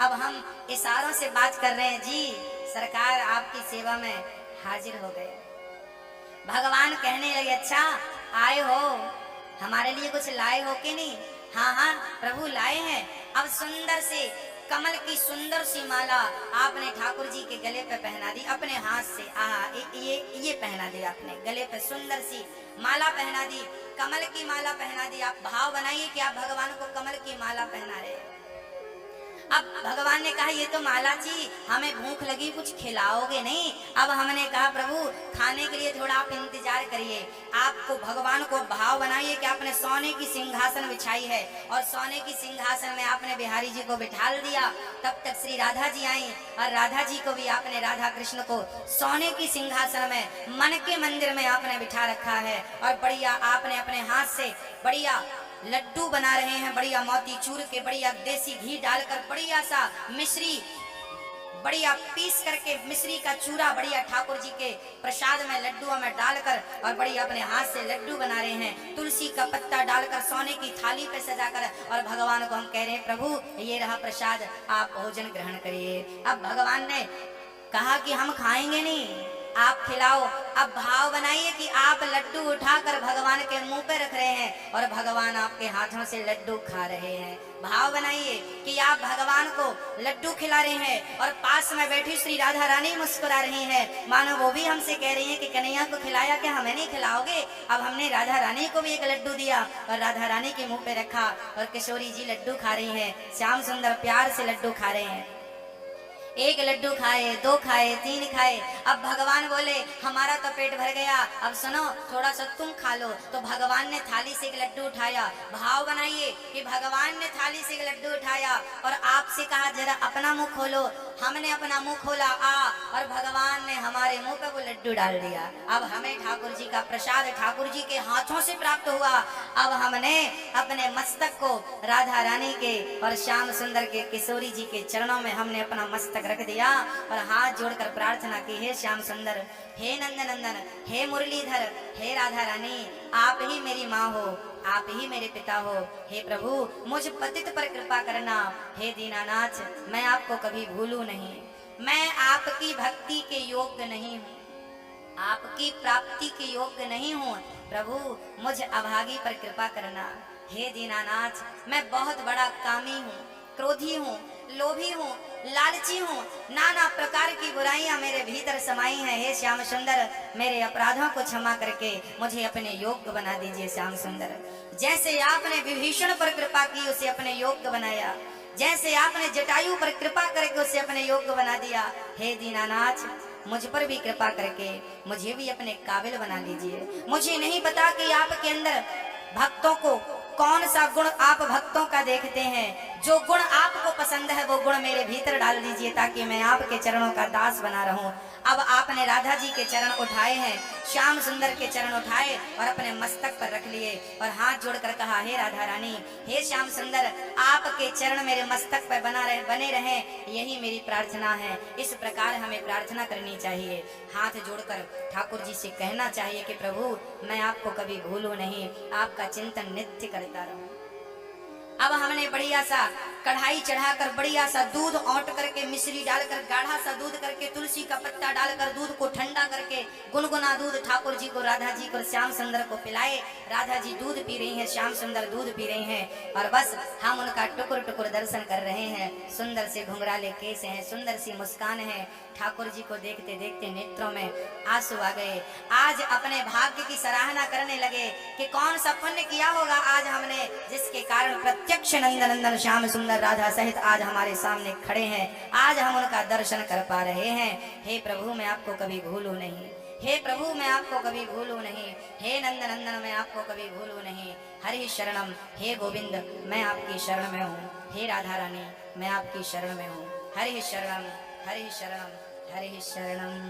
अब हम इशारों से बात कर रहे हैं, जी सरकार आपकी सेवा में हाजिर हो गए। भगवान कहने लगे अच्छा आए हो, हमारे लिए कुछ लाए हो कि नहीं? हाँ हाँ प्रभु लाए हैं। अब सुंदर से कमल की सुंदर सी माला आपने ठाकुर जी के गले पे पहना दी अपने हाथ से। ये पहना दी आपने, गले पे सुंदर सी माला पहना दी, कमल की माला पहना दी। आप भाव बनाइए कि आप भगवान को कमल की माला पहना रहे हैं। अब भगवान ने कहा ये तो माला जी, हमें भूख लगी, कुछ खिलाओगे नहीं? अब हमने कहा प्रभु खाने के लिए थोड़ा आप इंतजार करिए। आपको भगवान को भाव बनाइए कि आपने सोने की सिंहासन बिछाई है, और सोने की सिंहासन में आपने बिहारी जी को बिठाल दिया। तब तक श्री राधा जी आई, और राधा जी को भी आपने, राधा कृष्ण को सोने की सिंहासन में मन के मंदिर में आपने बिठा रखा है। और बढ़िया आपने अपने हाथ से बढ़िया लड्डू बना रहे हैं, बढ़िया मोती चूर के, बढ़िया देसी घी डालकर, बढ़िया सा मिश्री बढ़िया पीस करके, मिश्री का चूरा बढ़िया ठाकुर जी के प्रसाद में लड्डुओं में डालकर, और बढ़िया अपने हाथ से लड्डू बना रहे हैं, तुलसी का पत्ता डालकर सोने की थाली पे सजाकर। और भगवान को हम कह रहे हैं प्रभु ये रहा प्रसाद, आप भोजन ग्रहण करिए। अब भगवान ने कहा कि हम खाएंगे नहीं, आप खिलाओ। अब भाव बनाइए कि आप लड्डू उठाकर भगवान के मुंह पे रख रहे हैं और भगवान आपके हाथों से लड्डू खा रहे हैं। भाव बनाइए कि आप भगवान को लड्डू खिला रहे हैं और पास में बैठी श्री राधा रानी मुस्कुरा रही हैं, मानो वो भी हमसे कह रही हैं कि कन्हैया को खिलाया क्या, हमें नहीं खिलाओगे। अब हमने राधा रानी को भी एक लड्डू दिया और राधा रानी के मुंह पे रखा और किशोरी जी लड्डू खा रही हैं। श्याम सुंदर प्यार से लड्डू खा रहे हैं। एक लड्डू खाए, 2 खाए, 3 खाए। अब भगवान बोले हमारा तो पेट भर गया, अब सुनो थोड़ा सा तुम खा लो। तो भगवान ने थाली से एक लड्डू उठाया। भाव बनाइए कि भगवान ने थाली से एक लड्डू उठाया और आपसे कहा जरा अपना मुंह खोलो। हमने अपना मुंह खोला और भगवान ने हमारे मुंह पे वो लड्डू डाल दिया। अब हमें ठाकुर जी का प्रसाद ठाकुर जी के हाथों से प्राप्त हुआ। अब हमने अपने मस्तक को राधा रानी के और श्याम सुंदर के किशोरी जी के चरणों में हमने अपना मस्तक रख दिया और हाथ जोड़कर प्रार्थना की, हे श्याम सुंदर, हे नंद नंदन, हे मुरलीधर, हे राधा रानी, आप ही मेरी माँ हो, आप ही मेरे पिता हो। हे प्रभु मुझ पतित पर कृपा करना। हे दीनानाथ मैं आपको कभी भूलूं नहीं, मैं आपकी भक्ति के योग्य नहीं हूँ, आपकी प्राप्ति के योग्य नहीं हूँ। प्रभु मुझ अभागी पर कृपा करना। हे दीनानाथ मैं बहुत बड़ा कामी हूँ, क्रोधी हूँ, लोभी हूँ, लालची हूँ, नाना प्रकार की बुराइयां मेरे भीतर समाई हैं। हे श्याम सुंदर मेरे अपराधों को क्षमा करके मुझे अपने योग्य बना दीजिए। श्याम सुंदर जैसे आपने विभीषण पर कृपा की उसे अपने योग्य बनाया, जैसे आपने जटायु पर कृपा करके उसे अपने योग्य बना दिया, हे दीनानाथ मुझ पर भी कृपा करके मुझे भी अपने काबिल बना लीजिए। मुझे नहीं पता कि आपके अंदर भक्तों को कौन सा गुण आप भक्तों का देखते हैं, जो गुण आपको पसंद है वो गुण मेरे भीतर डाल दीजिए ताकि मैं आपके चरणों का दास बना रहूं। अब आपने राधा जी के चरण उठाए हैं, श्याम सुंदर के चरण उठाए और अपने मस्तक पर रख लिए और हाथ जोड़कर कहा, हे राधा रानी, हे श्याम सुंदर, आपके चरण मेरे मस्तक पर बने रहे, यही मेरी प्रार्थना है। इस प्रकार हमें प्रार्थना करनी चाहिए। हाथ जोड़कर ठाकुर जी से कहना चाहिए कि प्रभु मैं आपको कभी भूलूं नहीं, आपका चिंतन नित्य करता रहूं। अब हमने बढ़िया सा कढ़ाई चढ़ाकर बढ़िया सा दूध औंट करके मिश्री डालकर गाढ़ा सा दूध करके तुलसी का पत्ता डालकर दूध को ठंडा करके गुनगुना दूध ठाकुर जी को, राधा जी को, श्याम सुंदर को पिलाए। राधा जी दूध पी रही हैं, श्याम सुंदर दूध पी रही हैं और बस हम उनका टुकुर टुकुर दर्शन कर रहे हैं। सुंदर से घुंघराले केस हैं, सुंदर सी मुस्कान है। ठाकुर जी को देखते देखते नेत्रों में आंसू आ गए। आज अपने भाग्य की सराहना करने लगे कि कौन सा पुण्य किया होगा आज हमने, जिसके कारण प्रत्यक्ष नंदन नंदन श्याम सुंदर राधा सहित आज हमारे सामने खड़े हैं। आज हम उनका दर्शन कर पा रहे हैं। हे प्रभु मैं आपको कभी भूलूं नहीं, हे प्रभु मैं आपको कभी भूलूं नहीं, हे नंद नंदन मैं आपको कभी भूलूं नहीं। हरि शरणम, हे गोविंद मैं आपकी शरण में हूँ, हे राधा रानी मैं आपकी शरण में हूँ। हरि शरणम, हरि शरणम, हरि शरणम।